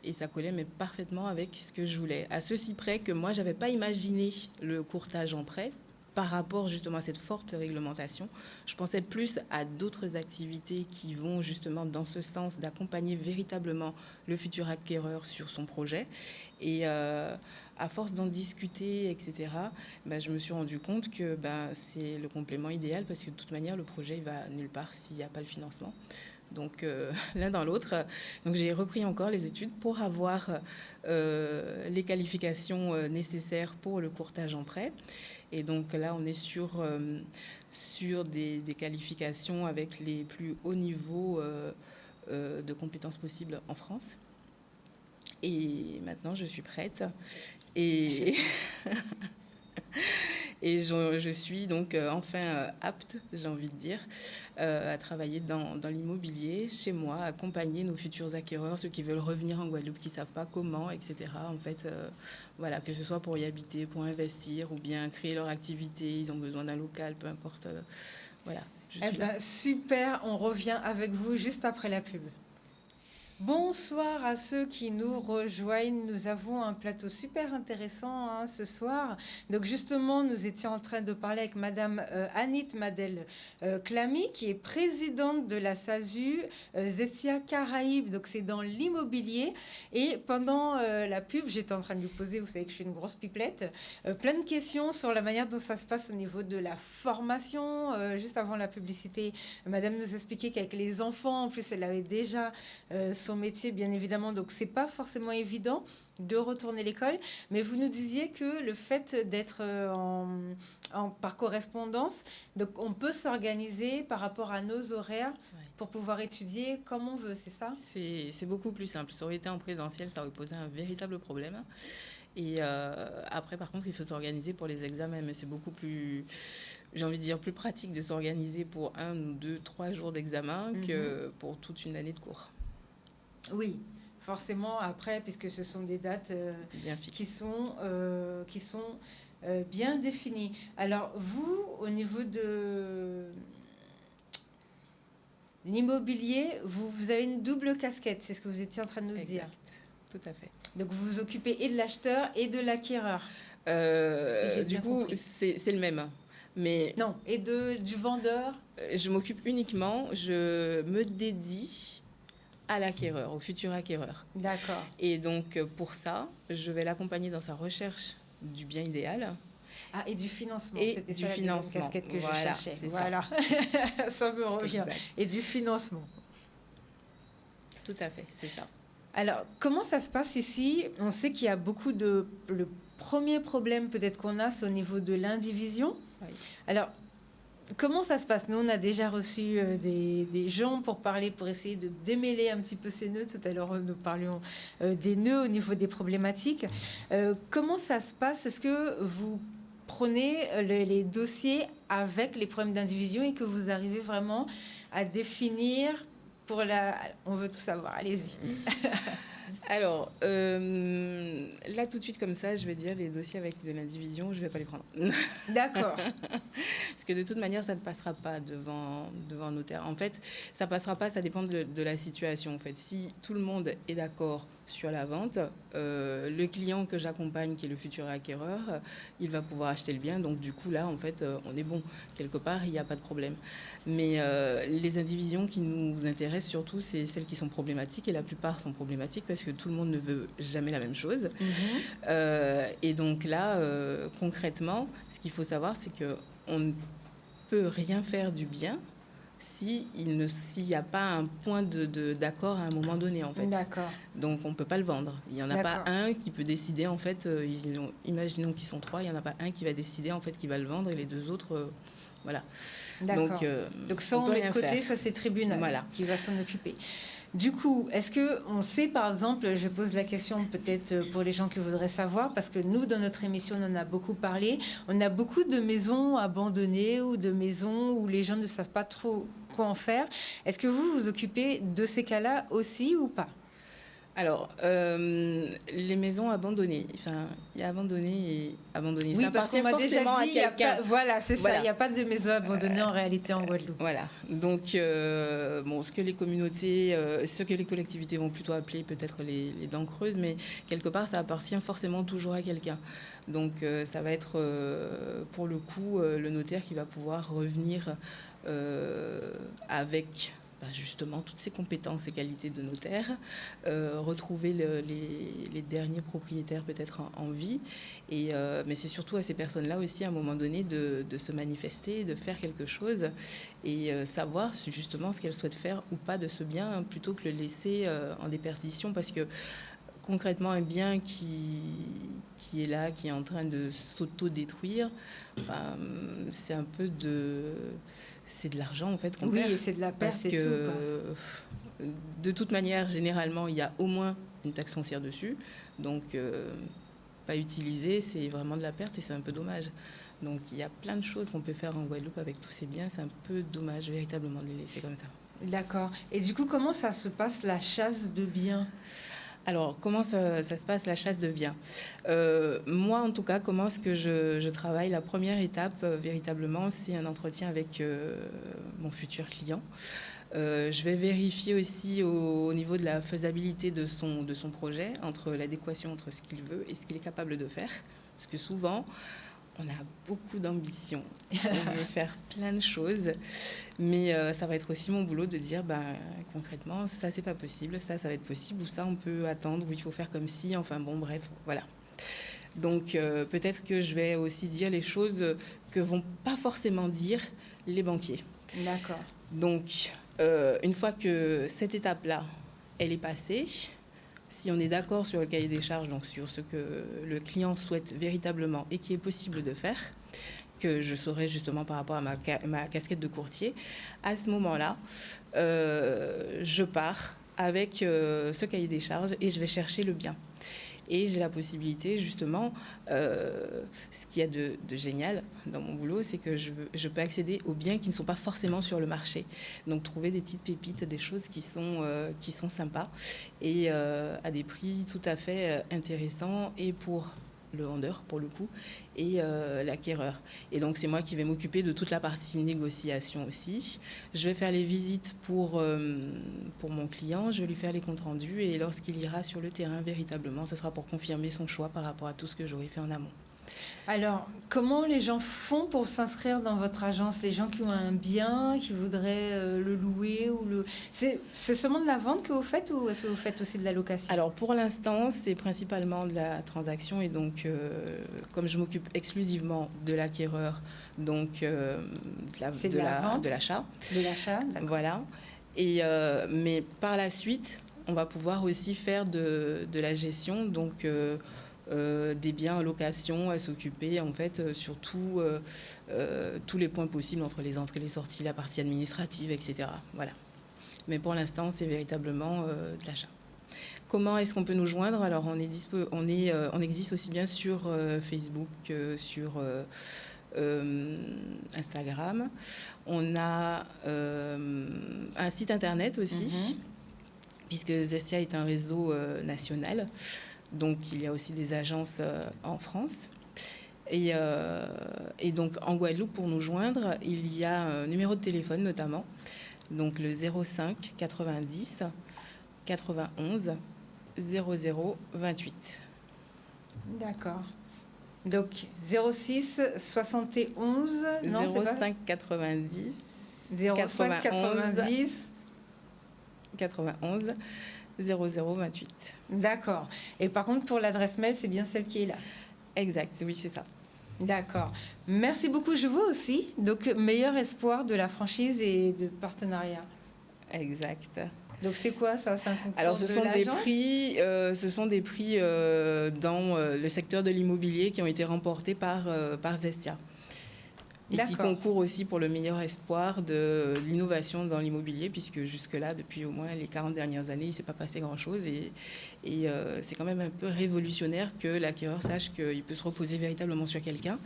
Et ça collait mais parfaitement avec ce que je voulais. À ceci près que moi, je n'avais pas imaginé le courtage en prêt par rapport justement à cette forte réglementation. Je pensais plus à d'autres activités qui vont justement dans ce sens d'accompagner véritablement le futur acquéreur sur son projet. Et à force d'en discuter, etc., je me suis rendu compte que c'est le complément idéal parce que de toute manière, le projet ne va nulle part s'il n'y a pas le financement. Donc, l'un dans l'autre. Donc, j'ai repris encore les études pour avoir les qualifications nécessaires pour le courtage en prêt. Et donc, là, on est sur des qualifications avec les plus hauts niveaux de compétences possibles en France. Et maintenant, je suis prête. Et... Et je suis donc enfin apte, j'ai envie de dire, à travailler dans l'immobilier, chez moi, accompagner nos futurs acquéreurs, ceux qui veulent revenir en Guadeloupe, qui ne savent pas comment, etc. En fait, voilà, que ce soit pour y habiter, pour investir, ou bien créer leur activité, ils ont besoin d'un local, peu importe. Voilà. Super, on revient avec vous juste après la pub. Bonsoir à ceux qui nous rejoignent. Nous avons un plateau super intéressant ce soir. Donc justement, nous étions en train de parler avec Madame Anit Madel Clamy, qui est présidente de la SASU Zestia Caraïbes. Donc c'est dans l'immobilier. Et pendant la pub, j'étais en train de lui poser, vous savez que je suis une grosse pipelette, plein de questions sur la manière dont ça se passe au niveau de la formation. Juste avant la publicité, Madame nous expliquait qu'avec les enfants, en plus, elle avait déjà son métier, bien évidemment, donc c'est pas forcément évident de retourner l'école, mais vous nous disiez que le fait d'être par correspondance, donc on peut s'organiser par rapport à nos horaires pour pouvoir étudier comme on veut, c'est ça? C'est beaucoup plus simple. Ça aurait été en présentiel, ça aurait posé un véritable problème. Et après, par contre, il faut s'organiser pour les examens, mais c'est beaucoup plus, j'ai envie de dire, plus pratique de s'organiser pour 1 ou 2, 3 jours d'examen que pour toute une année de cours. Oui, forcément, après, puisque ce sont des dates qui sont bien définies. Alors, vous, au niveau de l'immobilier, vous avez une double casquette, c'est ce que vous étiez en train de nous dire. Tout à fait. Donc, vous vous occupez et de l'acheteur et de l'acquéreur. Du coup, c'est le même. Mais non, et du vendeur? Je m'occupe uniquement, je me dédie à l'acquéreur, au futur acquéreur. D'accord. Et donc, pour ça, je vais l'accompagner dans sa recherche du bien idéal. Ah, et du financement. Et c'était du ça financement. La deuxième casquette que je cherchais. Voilà. Ça me revient. Exact. Et du financement. Tout à fait, c'est ça. Alors, comment ça se passe ici? On sait qu'il y a beaucoup de... Le premier problème peut-être qu'on a, c'est au niveau de l'indivision. Oui. Alors, comment ça se passe? Nous, on a déjà reçu des gens pour parler, pour essayer de démêler un petit peu ces nœuds. Tout à l'heure, nous parlions des nœuds au niveau des problématiques. Comment ça se passe? Est-ce que vous prenez les dossiers avec les problèmes d'indivision et que vous arrivez vraiment à définir pour la... On veut tout savoir, allez-y. Alors, là, tout de suite, comme ça, je vais dire les dossiers avec de l'indivision, je ne vais pas les prendre. D'accord. Parce que de toute manière, ça ne passera pas devant notaire. En fait, ça ne passera pas, ça dépend de la situation. En fait, si tout le monde est d'accord sur la vente, le client que j'accompagne, qui est le futur acquéreur, il va pouvoir acheter le bien. Donc, du coup, là, en fait, on est bon. Quelque part, il n'y a pas de problème. Mais les indivisions qui nous intéressent surtout, c'est celles qui sont problématiques. Et la plupart sont problématiques parce que tout le monde ne veut jamais la même chose. Et donc là, concrètement, ce qu'il faut savoir, c'est qu'on ne peut rien faire du bien s'il n'y a pas un point d'accord à un moment donné, en fait. D'accord. Donc, on ne peut pas le vendre. Il n'y en a pas un qui peut décider, en fait, imaginons qu'ils sont 3, il n'y en a pas un qui va décider, en fait, qui va le vendre et les 2 autres... voilà. D'accord. Donc ça, on met de côté, ça c'est tribunal qui va s'en occuper. Du coup, est-ce qu'on sait, par exemple, je pose la question peut-être pour les gens qui voudraient savoir, parce que nous, dans notre émission, on en a beaucoup parlé, on a beaucoup de maisons abandonnées ou de maisons où les gens ne savent pas trop quoi en faire. Est-ce que vous vous occupez de ces cas-là aussi ou pas? Alors, les maisons abandonnées, enfin, il y a abandonné et abandonné. Oui, ça parce qu'on appartient m'a déjà forcément à dit, il y a quelqu'un. pas, voilà, c'est Voilà. ça, il n'y a pas de maison abandonnée en réalité en Guadeloupe. Voilà. Donc, bon, ce que les communautés, ce que les collectivités vont plutôt appeler peut-être les dents creuses, mais quelque part, ça appartient forcément toujours à quelqu'un. Donc, ça va être, pour le coup, le notaire qui va pouvoir revenir avec justement toutes ses compétences et qualités de notaire, retrouver les derniers propriétaires peut-être en vie. Mais c'est surtout à ces personnes-là aussi, à un moment donné, de se manifester, de faire quelque chose et savoir justement ce qu'elles souhaitent faire ou pas de ce bien, hein, plutôt que le laisser en déperdition, parce que concrètement, un bien qui est là, qui est en train de s'auto-détruire, c'est un peu c'est de l'argent en fait qu'on perd. Oui, c'est de la perte, Parce c'est que tout, quoi. de toute manière, généralement, il y a au moins une taxe foncière dessus. Donc, pas utilisé, c'est vraiment de la perte et c'est un peu dommage. Donc, il y a plein de choses qu'on peut faire en Guadeloupe avec tous ces biens. C'est un peu dommage véritablement de les laisser comme ça. D'accord. Et du coup, comment ça se passe la chasse de biens? Alors, comment ça se passe, la chasse de biens? Moi, en tout cas, comment est-ce que je travaille? La première étape, véritablement, c'est un entretien avec mon futur client. Je vais vérifier aussi au niveau de la faisabilité de son projet, entre l'adéquation entre ce qu'il veut et ce qu'il est capable de faire. Parce que souvent, on a beaucoup d'ambition, on veut faire plein de choses, mais ça va être aussi mon boulot de dire concrètement, ça c'est pas possible, ça va être possible, ou ça on peut attendre, ou il faut faire comme si, enfin bon, bref, voilà. Donc peut-être que je vais aussi dire les choses que vont pas forcément dire les banquiers. D'accord. Donc une fois que cette étape-là, elle est passée, si on est d'accord sur le cahier des charges, donc sur ce que le client souhaite véritablement et qui est possible de faire, que je saurai justement par rapport à ma casquette de courtier, à ce moment-là, je pars avec ce cahier des charges et je vais chercher le bien. Et j'ai la possibilité, justement, ce qu'il y a de génial dans mon boulot, c'est que je peux accéder aux biens qui ne sont pas forcément sur le marché. Donc, trouver des petites pépites, des choses qui sont sympas et à des prix tout à fait intéressants et pour le vendeur, pour le coup, et l'acquéreur. Et donc, c'est moi qui vais m'occuper de toute la partie négociation aussi. Je vais faire les visites pour mon client, je vais lui faire les comptes rendus et lorsqu'il ira sur le terrain, véritablement, ce sera pour confirmer son choix par rapport à tout ce que j'aurais fait en amont. Alors, comment les gens font pour s'inscrire dans votre agence? Les gens qui ont un bien, qui voudraient le louer ou le... C'est seulement de la vente que vous faites ou est-ce que vous faites aussi de la location? Alors, pour l'instant, c'est principalement de la transaction et donc, comme je m'occupe exclusivement de l'acquéreur, donc de l'achat. De l'achat, d'accord. Voilà. Et, mais par la suite, on va pouvoir aussi faire de la gestion, donc... des biens en location à s'occuper en fait sur tous les points possibles entre les entrées, les sorties, la partie administrative, etc. Voilà. Mais pour l'instant, c'est véritablement de l'achat. Comment est-ce qu'on peut nous joindre? Alors, on existe aussi bien sur Facebook que sur Instagram. On a un site internet aussi, puisque Zestia est un réseau national. Donc, il y a aussi des agences en France. Et donc, en Guadeloupe, pour nous joindre, il y a un numéro de téléphone notamment. Donc, le 05 90 91 00 28. D'accord. Donc, 06 71... Non, 05 90 05 90 91 0028. D'accord. Et par contre, pour l'adresse mail, c'est bien celle qui est là. Exact, oui, c'est ça. D'accord. Merci beaucoup. Je vois aussi, donc, meilleur espoir de la franchise et de partenariat. Exact. Donc, c'est quoi ça? C'est un concours? Alors, ce sont des prix dans le secteur de l'immobilier qui ont été remportés par Zestia. Et qui concourt aussi pour le meilleur espoir de l'innovation dans l'immobilier, puisque jusque-là, depuis au moins les 40 dernières années, il ne s'est pas passé grand-chose. Et c'est quand même un peu révolutionnaire que l'acquéreur sache qu'il peut se reposer véritablement sur quelqu'un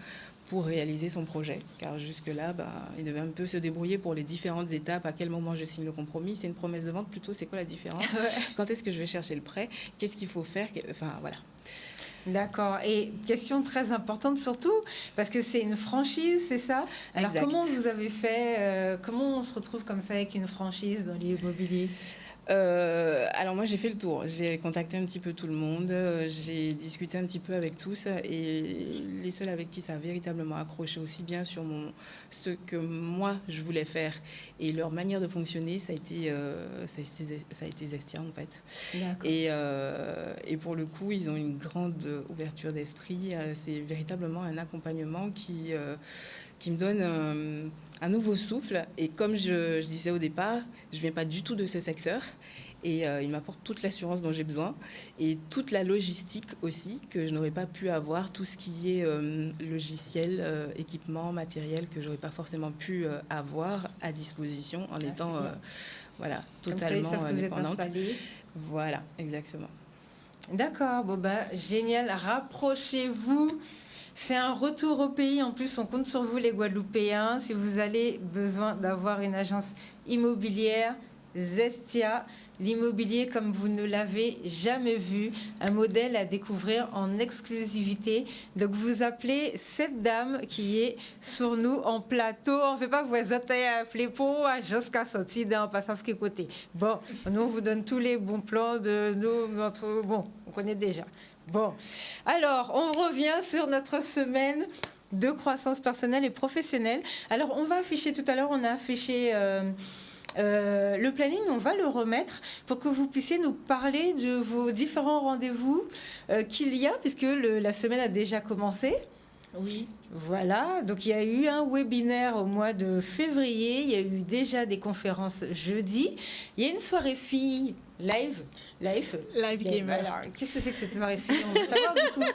pour réaliser son projet. Car jusque-là, il devait un peu se débrouiller pour les différentes étapes. À quel moment je signe le compromis? C'est une promesse de vente plutôt? C'est quoi la différence? Quand est-ce que je vais chercher le prêt? Qu'est-ce qu'il faut faire? Enfin, voilà. D'accord. Et question très importante surtout, parce que c'est une franchise, c'est ça? Alors, Exact. comment vous avez fait, comment on se retrouve comme ça avec une franchise dans l'immobilier? Alors moi j'ai fait le tour, j'ai contacté un petit peu tout le monde, j'ai discuté un petit peu avec tous et les seuls avec qui ça a véritablement accroché aussi bien sur ce que moi je voulais faire et leur manière de fonctionner, ça a été Zestia en fait. Et pour le coup ils ont une grande ouverture d'esprit, c'est véritablement un accompagnement qui me donne un nouveau souffle. Et comme je disais au départ, je ne viens pas du tout de ce secteur. Et il m'apporte toute l'assurance dont j'ai besoin et toute la logistique aussi que je n'aurais pas pu avoir, tout ce qui est logiciel, équipement, matériel que je n'aurais pas forcément pu avoir à disposition en étant totalement comme ça, ils savent que indépendante. vous êtes installée. Voilà, exactement. D'accord, génial. Rapprochez-vous. C'est un retour au pays. En plus, on compte sur vous, les Guadeloupéens. Si vous avez besoin d'avoir une agence immobilière, Zestia, l'immobilier comme vous ne l'avez jamais vu, un modèle à découvrir en exclusivité. Donc, vous appelez cette dame qui est sur nous en plateau. On ne fait pas vous appeler pour jusqu'à sortir d'un passage qui côté. Bon, nous, on vous donne tous les bons plans de nous. Bon, on connaît déjà. Bon, alors, on revient sur notre semaine de croissance personnelle et professionnelle. Alors, on va afficher, tout à l'heure, on a affiché le planning, on va le remettre pour que vous puissiez nous parler de vos différents rendez-vous qu'il y a, puisque la semaine a déjà commencé. Oui. Voilà, donc il y a eu un webinaire au mois de février, il y a eu déjà des conférences jeudi, il y a une soirée filles live gamer. Alors, qu'est-ce que c'est que cette soirée filles? On veut savoir du coup.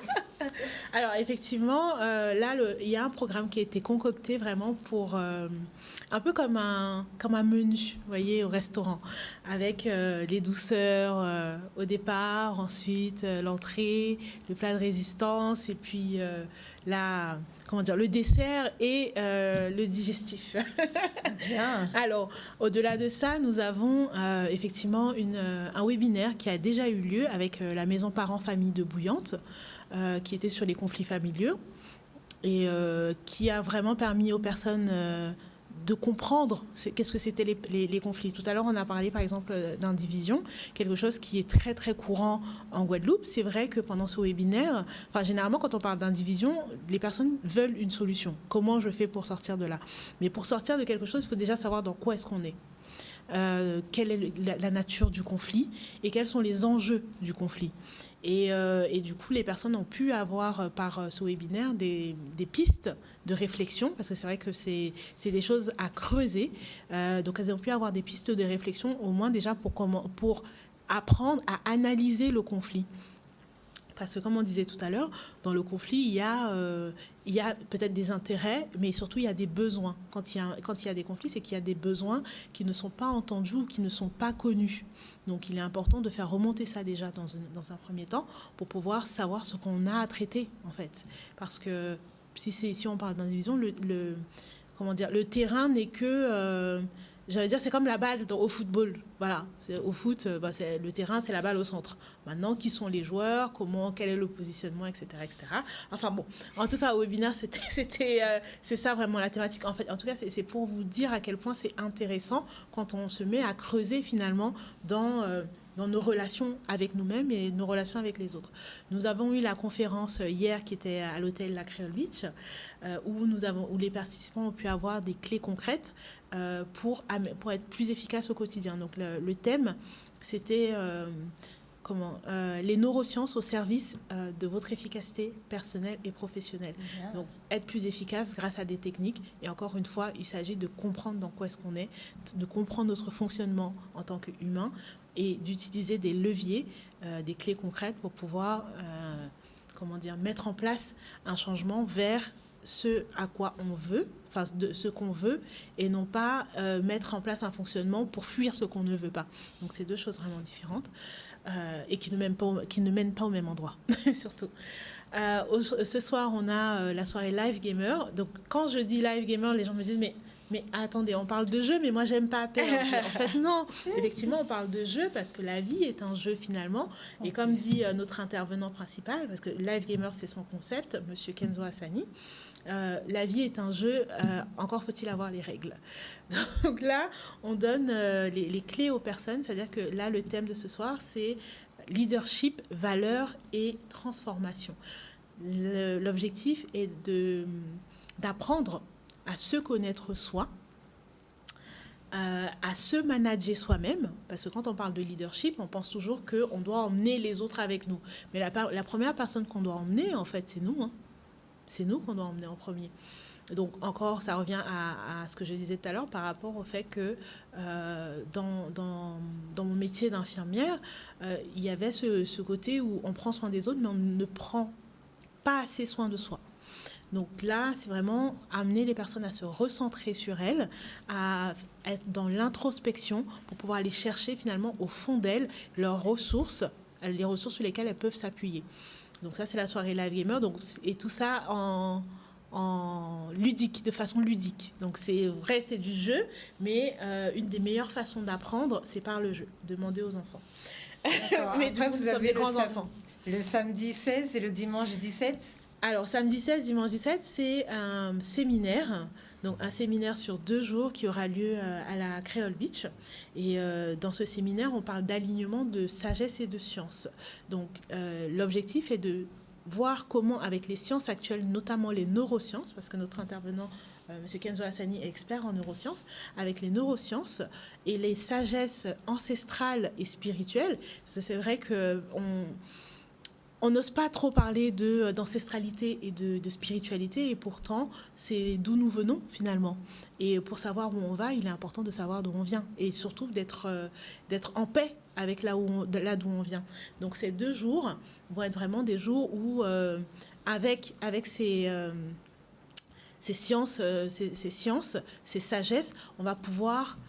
Alors effectivement, là, il y a un programme qui a été concocté vraiment pour un peu comme un menu, vous voyez, au restaurant, avec les douceurs au départ, ensuite l'entrée, le plat de résistance, et puis le dessert et le digestif. Bien. Alors, au-delà de ça, nous avons effectivement un webinaire qui a déjà eu lieu avec la Maison Parents-Famille de Bouillante, qui était sur les conflits familiaux et qui a vraiment permis aux personnes de comprendre qu'est-ce que c'était les conflits. Tout à l'heure, on a parlé par exemple d'indivision, quelque chose qui est très très courant en Guadeloupe. C'est vrai que pendant ce webinaire, généralement quand on parle d'indivision, les personnes veulent une solution. Comment je fais pour sortir de là? Mais pour sortir de quelque chose, il faut déjà savoir dans quoi est-ce qu'on est. Quelle est la nature du conflit et quels sont les enjeux du conflit. Et du coup, les personnes ont pu avoir par ce webinaire des pistes de réflexion, parce que c'est vrai que c'est des choses à creuser. Donc, elles ont pu avoir des pistes de réflexion, au moins déjà pour apprendre à analyser le conflit. Parce que, comme on disait tout à l'heure, dans le conflit, il y a peut-être des intérêts, mais surtout, il y a des besoins. Quand il y a des conflits, c'est qu'il y a des besoins qui ne sont pas entendus ou qui ne sont pas connus. Donc, il est important de faire remonter ça déjà dans un premier temps pour pouvoir savoir ce qu'on a à traiter, en fait. Parce que si on parle d'indivision, le terrain n'est que... j'allais dire, c'est comme la balle au football. Voilà, au foot, le terrain, c'est la balle au centre. Maintenant, qui sont les joueurs, quel est le positionnement, etc., etc. Enfin bon, en tout cas, au webinaire, c'est ça vraiment la thématique. En tout cas, c'est pour vous dire à quel point c'est intéressant quand on se met à creuser finalement dans nos relations avec nous-mêmes et nos relations avec les autres. Nous avons eu la conférence hier qui était à l'hôtel La Creole Beach, où les participants ont pu avoir des clés concrètes pour être plus efficaces au quotidien. Donc le thème, c'était les neurosciences au service de votre efficacité personnelle et professionnelle. Yeah. Donc être plus efficace grâce à des techniques. Et encore une fois, il s'agit de comprendre dans quoi est-ce qu'on est, de comprendre notre fonctionnement en tant qu'humain et d'utiliser des leviers, des clés concrètes pour pouvoir mettre en place un changement vers ce à quoi on veut, de ce qu'on veut, et non pas mettre en place un fonctionnement pour fuir ce qu'on ne veut pas. Donc, c'est deux choses vraiment différentes et qui ne mènent pas au même endroit, surtout. Ce soir, on a la soirée Live Gamer. Donc, quand je dis Live Gamer, les gens me disent, mais attendez, on parle de jeu, mais moi, j'aime pas perdre. En fait, non. Effectivement, on parle de jeu parce que la vie est un jeu, finalement. Et comme dit notre intervenant principal, parce que Live Gamer, c'est son concept, Monsieur Kenzo Hassani, la vie est un jeu, encore faut-il avoir les règles. Donc là, on donne les clés aux personnes. C'est-à-dire que là, le thème de ce soir, c'est leadership, valeurs et transformation. L'objectif est d'apprendre à se connaître soi, à se manager soi-même, parce que quand on parle de leadership, on pense toujours qu'on doit emmener les autres avec nous. Mais la première personne qu'on doit emmener, en fait, c'est nous. Hein. C'est nous qu'on doit emmener en premier. Donc encore, ça revient à ce que je disais tout à l'heure par rapport au fait que dans mon métier d'infirmière, il y avait ce côté où on prend soin des autres, mais on ne prend pas assez soin de soi. Donc là, c'est vraiment amener les personnes à se recentrer sur elles, à être dans l'introspection pour pouvoir aller chercher finalement au fond d'elles leurs ressources, les ressources sur lesquelles elles peuvent s'appuyer. Donc ça, c'est la soirée Live Gamer. Donc, et tout ça en ludique, de façon ludique. Donc c'est vrai, c'est du jeu, mais une des meilleures façons d'apprendre, c'est par le jeu. Demandez aux enfants. Mais du coup, vous avez grands enfants. Le samedi 16 et le dimanche 17 ? Alors, samedi 16, dimanche 17, c'est un séminaire. Donc, un séminaire sur 2 jours qui aura lieu à la Creole Beach. Et dans ce séminaire, on parle d'alignement, de sagesse et de science. Donc, l'objectif est de voir comment, avec les sciences actuelles, notamment les neurosciences, parce que notre intervenant, M. Kenzo Hassani, est expert en neurosciences, avec les neurosciences et les sagesses ancestrales et spirituelles. Parce que c'est vrai qu'on n'ose pas trop parler d'ancestralité et de spiritualité, et pourtant, c'est d'où nous venons, finalement. Et pour savoir où on va, il est important de savoir d'où on vient, et surtout d'être en paix avec là d'où on vient. Donc ces 2 jours vont être vraiment des jours où, avec ces sciences, ces sagesses, on va pouvoir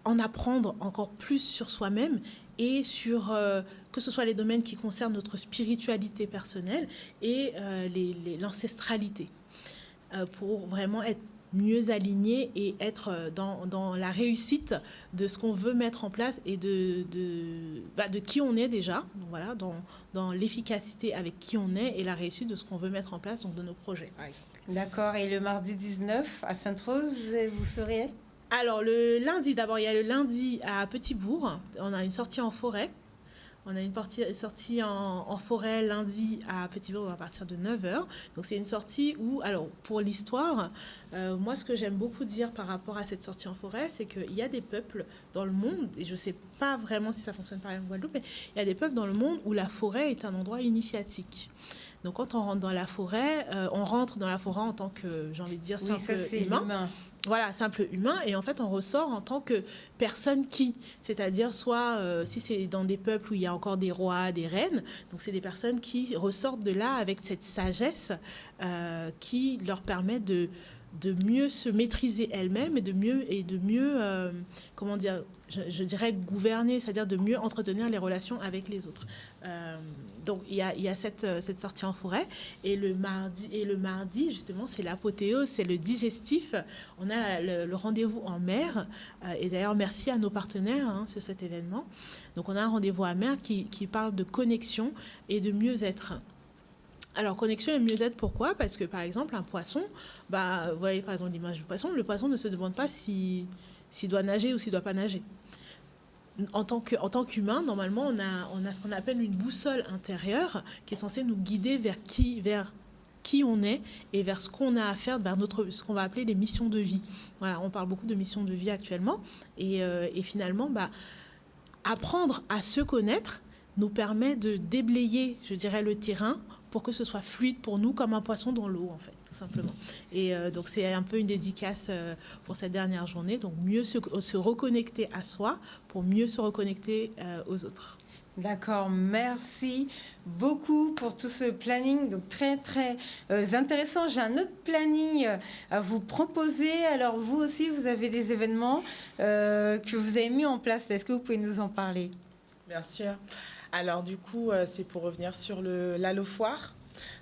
en apprendre encore plus sur soi-même et sur que ce soit les domaines qui concernent notre spiritualité personnelle et l'ancestralité, pour vraiment être mieux aligné et être dans la réussite de ce qu'on veut mettre en place et de qui on est déjà. Donc voilà, dans l'efficacité avec qui on est et la réussite de ce qu'on veut mettre en place, donc de nos projets, par exemple. D'accord. Et le mardi 19 à Sainte-Rose, vous serez ? Alors, le lundi, d'abord, il y a le lundi à Petit-Bourg. On a une sortie en forêt. On a une sortie en forêt lundi à Petit-Bourg à partir de 9h. Donc, c'est une sortie où, alors, pour l'histoire, moi, ce que j'aime beaucoup dire par rapport à cette sortie en forêt, c'est qu'il y a des peuples dans le monde, et je ne sais pas vraiment si ça fonctionne pareil en Guadeloupe, mais il y a des peuples dans le monde où la forêt est un endroit initiatique. Donc, quand on rentre dans la forêt, en tant que, j'ai envie de dire, simple humain. Voilà, simple humain. Et en fait, on ressort en tant que personne qui, c'est-à-dire soit, si c'est dans des peuples où il y a encore des rois, des reines, donc c'est des personnes qui ressortent de là avec cette sagesse qui leur permet de mieux se maîtriser elles-mêmes et de mieux comment dire, je dirais gouverner, c'est-à-dire de mieux entretenir les relations avec les autres. Donc il y a cette sortie en forêt, et le mardi justement, c'est l'apothéose, c'est le digestif. On a le rendez-vous en mer, et d'ailleurs merci à nos partenaires sur cet événement. Donc on a un rendez-vous en mer qui parle de connexion et de mieux-être. Alors, connexion et mieux-être, pourquoi ? Parce que, par exemple, un poisson, vous voyez, par exemple, l'image du poisson, le poisson ne se demande pas s'il doit nager ou s'il ne doit pas nager. En tant qu'humain, normalement, on a ce qu'on appelle une boussole intérieure qui est censée nous guider vers qui on est et vers ce qu'on a à faire, vers ce qu'on va appeler les missions de vie. Voilà, on parle beaucoup de missions de vie actuellement. Et finalement, apprendre à se connaître nous permet de déblayer, je dirais, le terrain pour que ce soit fluide pour nous, comme un poisson dans l'eau, en fait, tout simplement. Et donc, c'est un peu une dédicace pour cette dernière journée. Donc, mieux se reconnecter à soi pour mieux se reconnecter aux autres. D'accord, merci beaucoup pour tout ce planning, donc très très intéressant. J'ai un autre planning à vous proposer. Alors, vous aussi, vous avez des événements que vous avez mis en place. Est-ce que vous pouvez nous en parler ? Bien sûr. Alors du coup, c'est pour revenir sur l'Allofoire.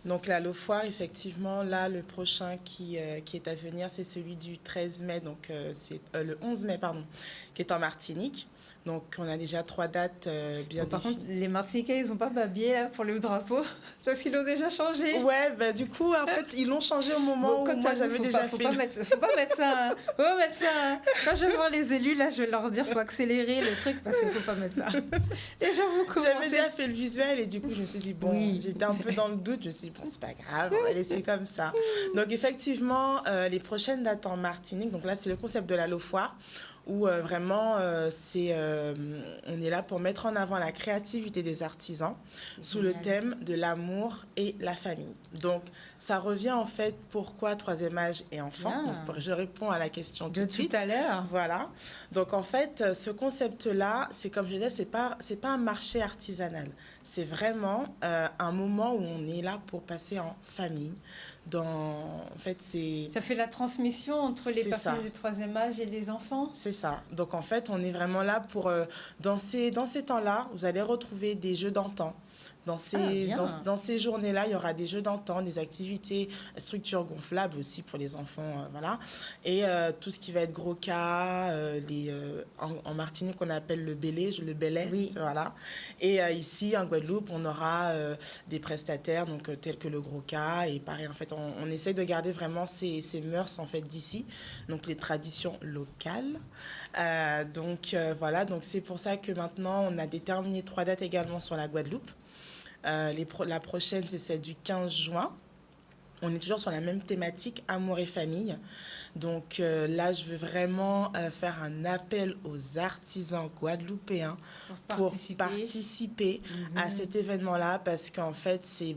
Donc la Lofoire, effectivement, là, le prochain qui est à venir, c'est celui du 13 mai, donc c'est le 11 mai, pardon, qui est en Martinique. Donc on a déjà 3 dates bien Par définies. contre, les Martiniquais, ils n'ont pas babillé là, pour le drapeau parce qu'ils l'ont déjà changé. Ouais, bah, du coup, en fait, ils l'ont changé au moment où moi j'avais déjà fait. Faut pas mettre ça. Hein. Faut pas mettre ça. Hein. Quand je vois les élus, là, je vais leur dire faut accélérer le truc parce qu'il faut pas mettre ça. Les gens vont commenter. J'avais déjà fait le visuel et du coup, je me suis dit, bon, Oui. j'étais un peu dans le doute. Je me suis dit, bon, c'est pas grave, on va laisser comme ça. Donc, effectivement, les prochaines dates en Martinique, donc là, c'est le concept de la Lofoire, où vraiment, on est là pour mettre en avant la créativité des artisans sous le thème de l'amour et la famille. Donc, ça revient en fait, pourquoi troisième âge et enfant. Donc, je réponds à la question de tout à l'heure. Voilà. Donc, en fait, ce concept-là, c'est comme je disais, c'est pas un marché artisanal. C'est vraiment un moment où on est là pour passer en famille. En fait, ça fait la transmission entre les personnes du troisième âge et les enfants. C'est ça. Donc, en fait, on est vraiment là pour... dans ces temps-là, vous allez retrouver des jeux d'antan. Dans ces journées-là, il y aura des jeux d'antan, des activités, structures gonflables aussi pour les enfants, voilà. Et tout ce qui va être gros cas, en Martinique, on appelle le belay, oui. Voilà. Et ici, en Guadeloupe, on aura des prestataires, donc tels que le gros cas. Et pareil, en fait, on essaie de garder vraiment ces mœurs, en fait, d'ici, donc les traditions locales. Voilà, donc c'est pour ça que maintenant, on a déterminé 3 dates également sur la Guadeloupe. La prochaine, c'est celle du 15 juin. On est toujours sur la même thématique, amour et famille. Donc là, je veux vraiment faire un appel aux artisans guadeloupéens pour participer à cet événement-là parce qu'en fait, c'est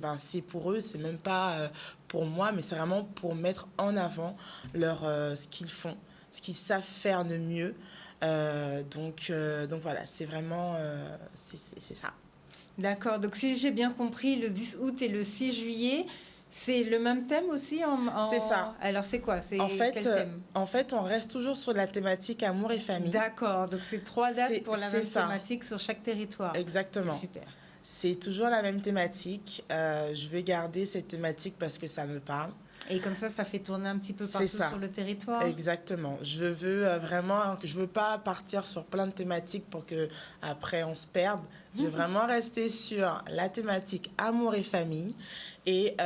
pour eux, c'est même pas pour moi, mais c'est vraiment pour mettre en avant ce qu'ils font, ce qu'ils savent faire de mieux. Donc voilà, c'est vraiment... c'est ça. D'accord, donc si j'ai bien compris, le 10 août et le 6 juillet, c'est le même thème aussi C'est ça. Alors c'est quoi? Quel thème? En fait, on reste toujours sur la thématique amour et famille. D'accord, donc c'est 3 dates pour la même thématique sur chaque territoire. Exactement. C'est super. C'est toujours la même thématique. Je vais garder cette thématique parce que ça me parle. Et comme ça fait tourner un petit peu partout sur le territoire. Exactement. Je veux je veux pas partir sur plein de thématiques pour que après on se perde. Je veux vraiment rester sur la thématique amour et famille et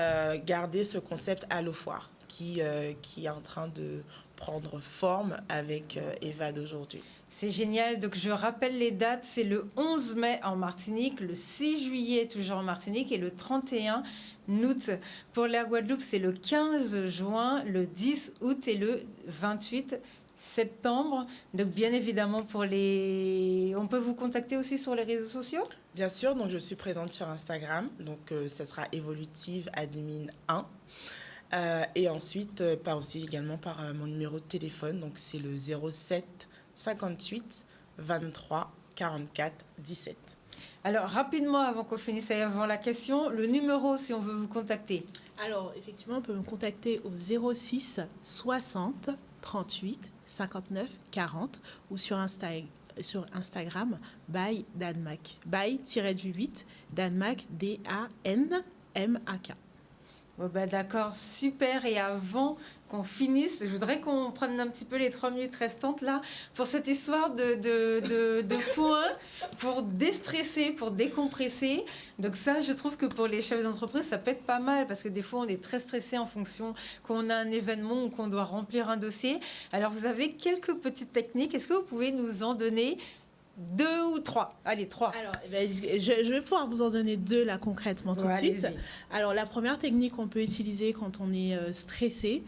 garder ce concept à Lofoire qui est en train de prendre forme avec Eva d'aujourd'hui. C'est génial. Donc, je rappelle les dates. C'est le 11 mai en Martinique, le 6 juillet toujours en Martinique et le 31 août. Pour la Guadeloupe, c'est le 15 juin, le 10 août et le 28 septembre. Donc, bien évidemment, on peut vous contacter aussi sur les réseaux sociaux? Bien sûr. Donc, je suis présente sur Instagram. Donc, ça sera Evolutive Admin 1. Et ensuite, également par mon numéro de téléphone. Donc, c'est le 07 58 23 44 17. Alors, rapidement, avant qu'on finisse, avant la question, le numéro, si on veut vous contacter. Alors, effectivement, on peut me contacter au 06 60 38 59 40 ou sur Instagram, by Danmac. By-8, Danmac, DANMAK. D'accord, super. Et avant qu'on finisse, je voudrais qu'on prenne un petit peu les 3 minutes restantes là pour cette histoire de points pour déstresser, pour décompresser. Donc ça, je trouve que pour les chefs d'entreprise, ça peut être pas mal parce que des fois, on est très stressé en fonction qu'on a un événement ou qu'on doit remplir un dossier. Alors, vous avez quelques petites techniques. Est-ce que vous pouvez nous en donner 2 ou 3? Allez, 3. Alors, je vais pouvoir vous en donner 2 là concrètement tout de suite. Alors, la première technique qu'on peut utiliser quand on est stressé,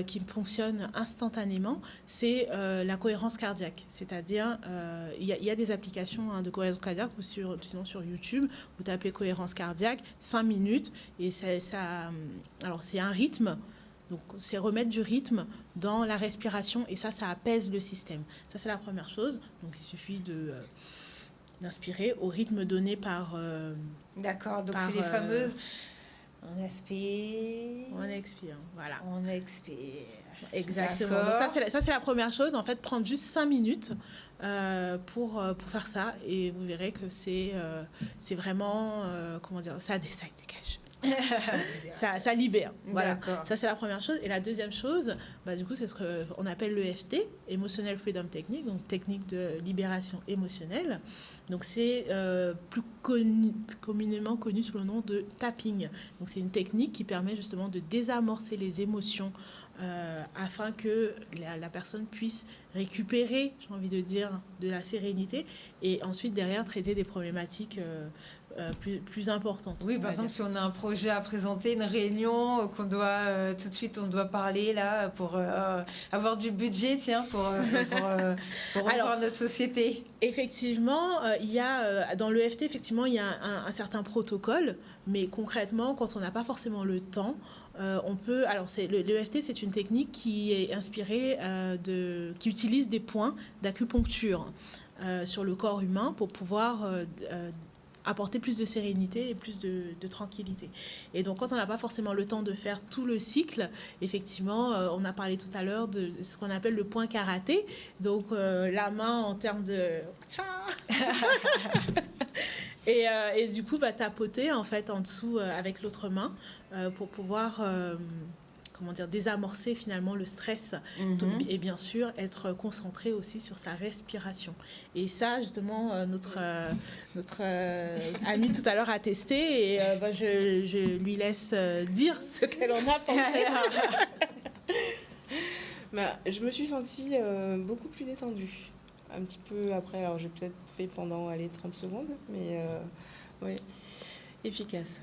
qui fonctionne instantanément, c'est la cohérence cardiaque. C'est-à-dire, il y a des applications de cohérence cardiaque ou sinon sur YouTube, vous tapez cohérence cardiaque, 5 minutes, et alors c'est un rythme. Donc, c'est remettre du rythme dans la respiration et ça apaise le système. Ça, c'est la première chose. Donc, il suffit d'inspirer au rythme donné par... D'accord, donc c'est les fameuses... On inspire. On expire, voilà. On expire. Exactement. Donc, ça, c'est la première chose. En fait, prendre juste 5 minutes pour faire ça et vous verrez que c'est vraiment... comment dire, ça dégage. ça libère. Voilà. D'accord. Ça, c'est la première chose. Et la deuxième chose, du coup, c'est ce qu'on appelle l'EFT, Emotional Freedom Technique, donc technique de libération émotionnelle. Donc, c'est plus communément connu sous le nom de tapping. Donc, c'est une technique qui permet justement de désamorcer les émotions afin que la personne puisse récupérer, j'ai envie de dire, de la sérénité et ensuite, derrière, traiter des problématiques plus importantes. Oui, par exemple, si on a un projet à présenter, une réunion qu'on doit tout de suite, on doit parler là pour avoir du budget, tiens, pour revoir notre société. Effectivement, il y a dans l'EFT, effectivement, il y a un certain protocole, mais concrètement, quand on n'a pas forcément le temps, on peut. Alors, l'EFT, c'est une technique qui est inspirée qui utilise des points d'acupuncture sur le corps humain pour pouvoir apporter plus de sérénité et plus de tranquillité. Et donc, quand on n'a pas forcément le temps de faire tout le cycle, effectivement, on a parlé tout à l'heure de ce qu'on appelle le point karaté. Donc, la main en termes de... et du coup, tapoter en fait en dessous avec l'autre main pour pouvoir... désamorcer finalement le stress et bien sûr être concentré aussi sur sa respiration. Et ça, justement, notre ami tout à l'heure a testé et je lui laisse dire ce qu'elle en a pensé. Je me suis sentie beaucoup plus détendue. Un petit peu après, alors j'ai peut-être fait pendant 30 secondes, mais oui, efficace.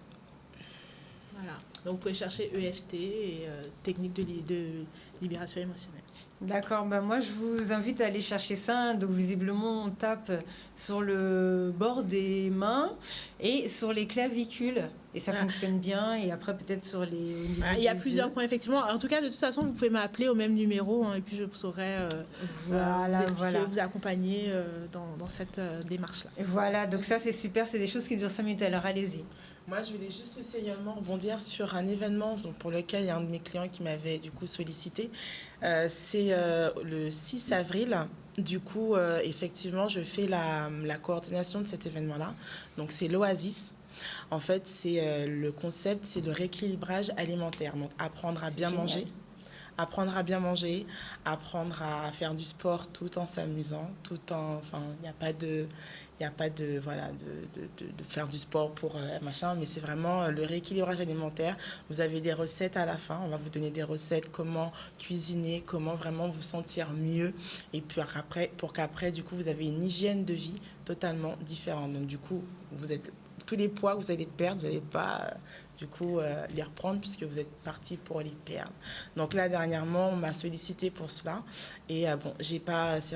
Voilà. Donc, vous pouvez chercher EFT et technique de libération émotionnelle. D'accord, moi je vous invite à aller chercher ça. Donc visiblement on tape sur le bord des mains et sur les clavicules et ça fonctionne bien. Et après peut-être sur les... il y a plusieurs points effectivement. En tout cas, de toute façon, vous pouvez m'appeler au même numéro et puis je saurai vous expliquer, vous accompagner dans cette démarche-là. Et voilà, donc ça c'est super, c'est des choses qui durent 5 minutes. Alors allez-y. Moi, je voulais juste aussi également rebondir sur un événement pour lequel il y a un de mes clients qui m'avait du coup sollicité. C'est le 6 avril. Du coup, effectivement, je fais la coordination de cet événement-là. Donc, c'est l'Oasis. En fait, le concept, c'est le rééquilibrage alimentaire. Donc, apprendre à bien manger. Apprendre à bien manger, apprendre à faire du sport tout en s'amusant, il n'y a pas de... Il n'y a pas de faire du sport pour machin, mais c'est vraiment le rééquilibrage alimentaire. Vous avez des recettes à la fin. On va vous donner des recettes, comment cuisiner, comment vraiment vous sentir mieux. Et puis après, pour qu'après, du coup, vous avez une hygiène de vie totalement différente. Donc, du coup, tous les poids que vous allez perdre, vous n'allez pas... du coup, les reprendre puisque vous êtes parti pour les perdre. Donc là, dernièrement, on m'a sollicité pour cela. Et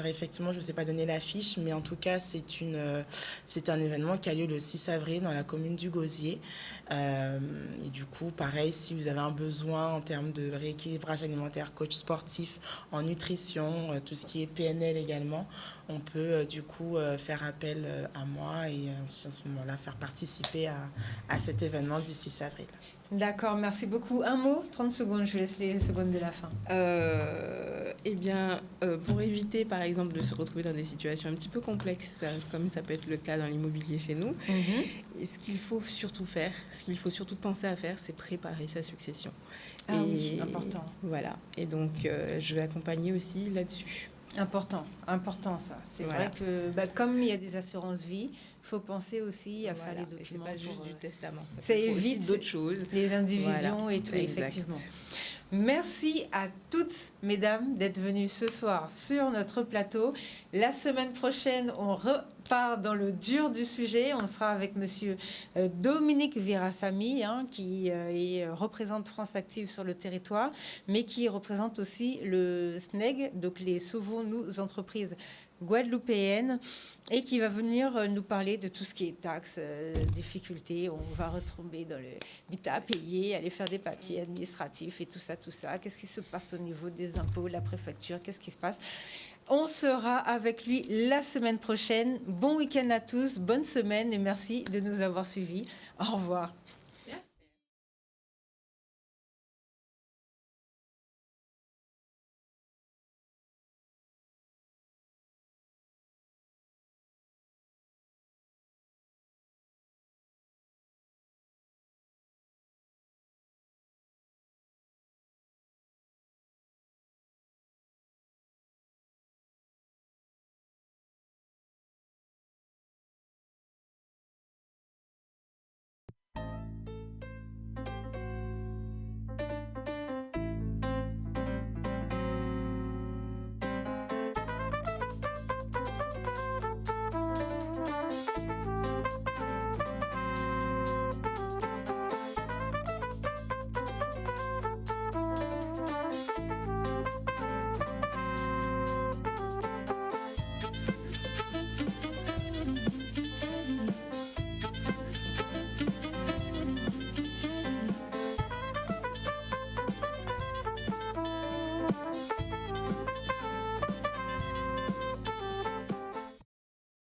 effectivement, je ne vous ai pas donné l'affiche, mais en tout cas, c'est un événement qui a lieu le 6 avril dans la commune du Gosier. Et du coup, pareil, si vous avez un besoin en termes de rééquilibrage alimentaire, coach sportif, en nutrition, tout ce qui est PNL également, on peut du coup faire appel à moi et à ce moment-là faire participer à cet événement du 6 avril. D'accord, merci beaucoup. Un mot, 30 secondes, je laisse les secondes de la fin. Pour éviter par exemple de se retrouver dans des situations un petit peu complexes, comme ça peut être le cas dans l'immobilier chez nous, ce qu'il faut surtout penser à faire, c'est préparer sa succession. Oui, important. Voilà, et donc je vais accompagner aussi là-dessus. Important ça. C'est vrai que comme il y a des assurances-vie, il faut penser aussi à faire les documents. C'est pas juste du testament. Ça évite d'autres choses. Les indivisions et tout, effectivement. Merci à toutes, mesdames, d'être venues ce soir sur notre plateau. La semaine prochaine, on repart dans le dur du sujet. On sera avec monsieur Dominique Virasamy, qui représente France Active sur le territoire, mais qui représente aussi le SNEG, donc les Sauvons-nous entreprises guadeloupéenne, et qui va venir nous parler de tout ce qui est taxes, difficultés. On va retomber dans le vita à payer, aller faire des papiers administratifs et tout ça. Qu'est-ce qui se passe au niveau des impôts, la préfecture, qu'est-ce qui se passe? On sera avec lui la semaine prochaine. Bon week-end à tous, bonne semaine et merci de nous avoir suivis. Au revoir.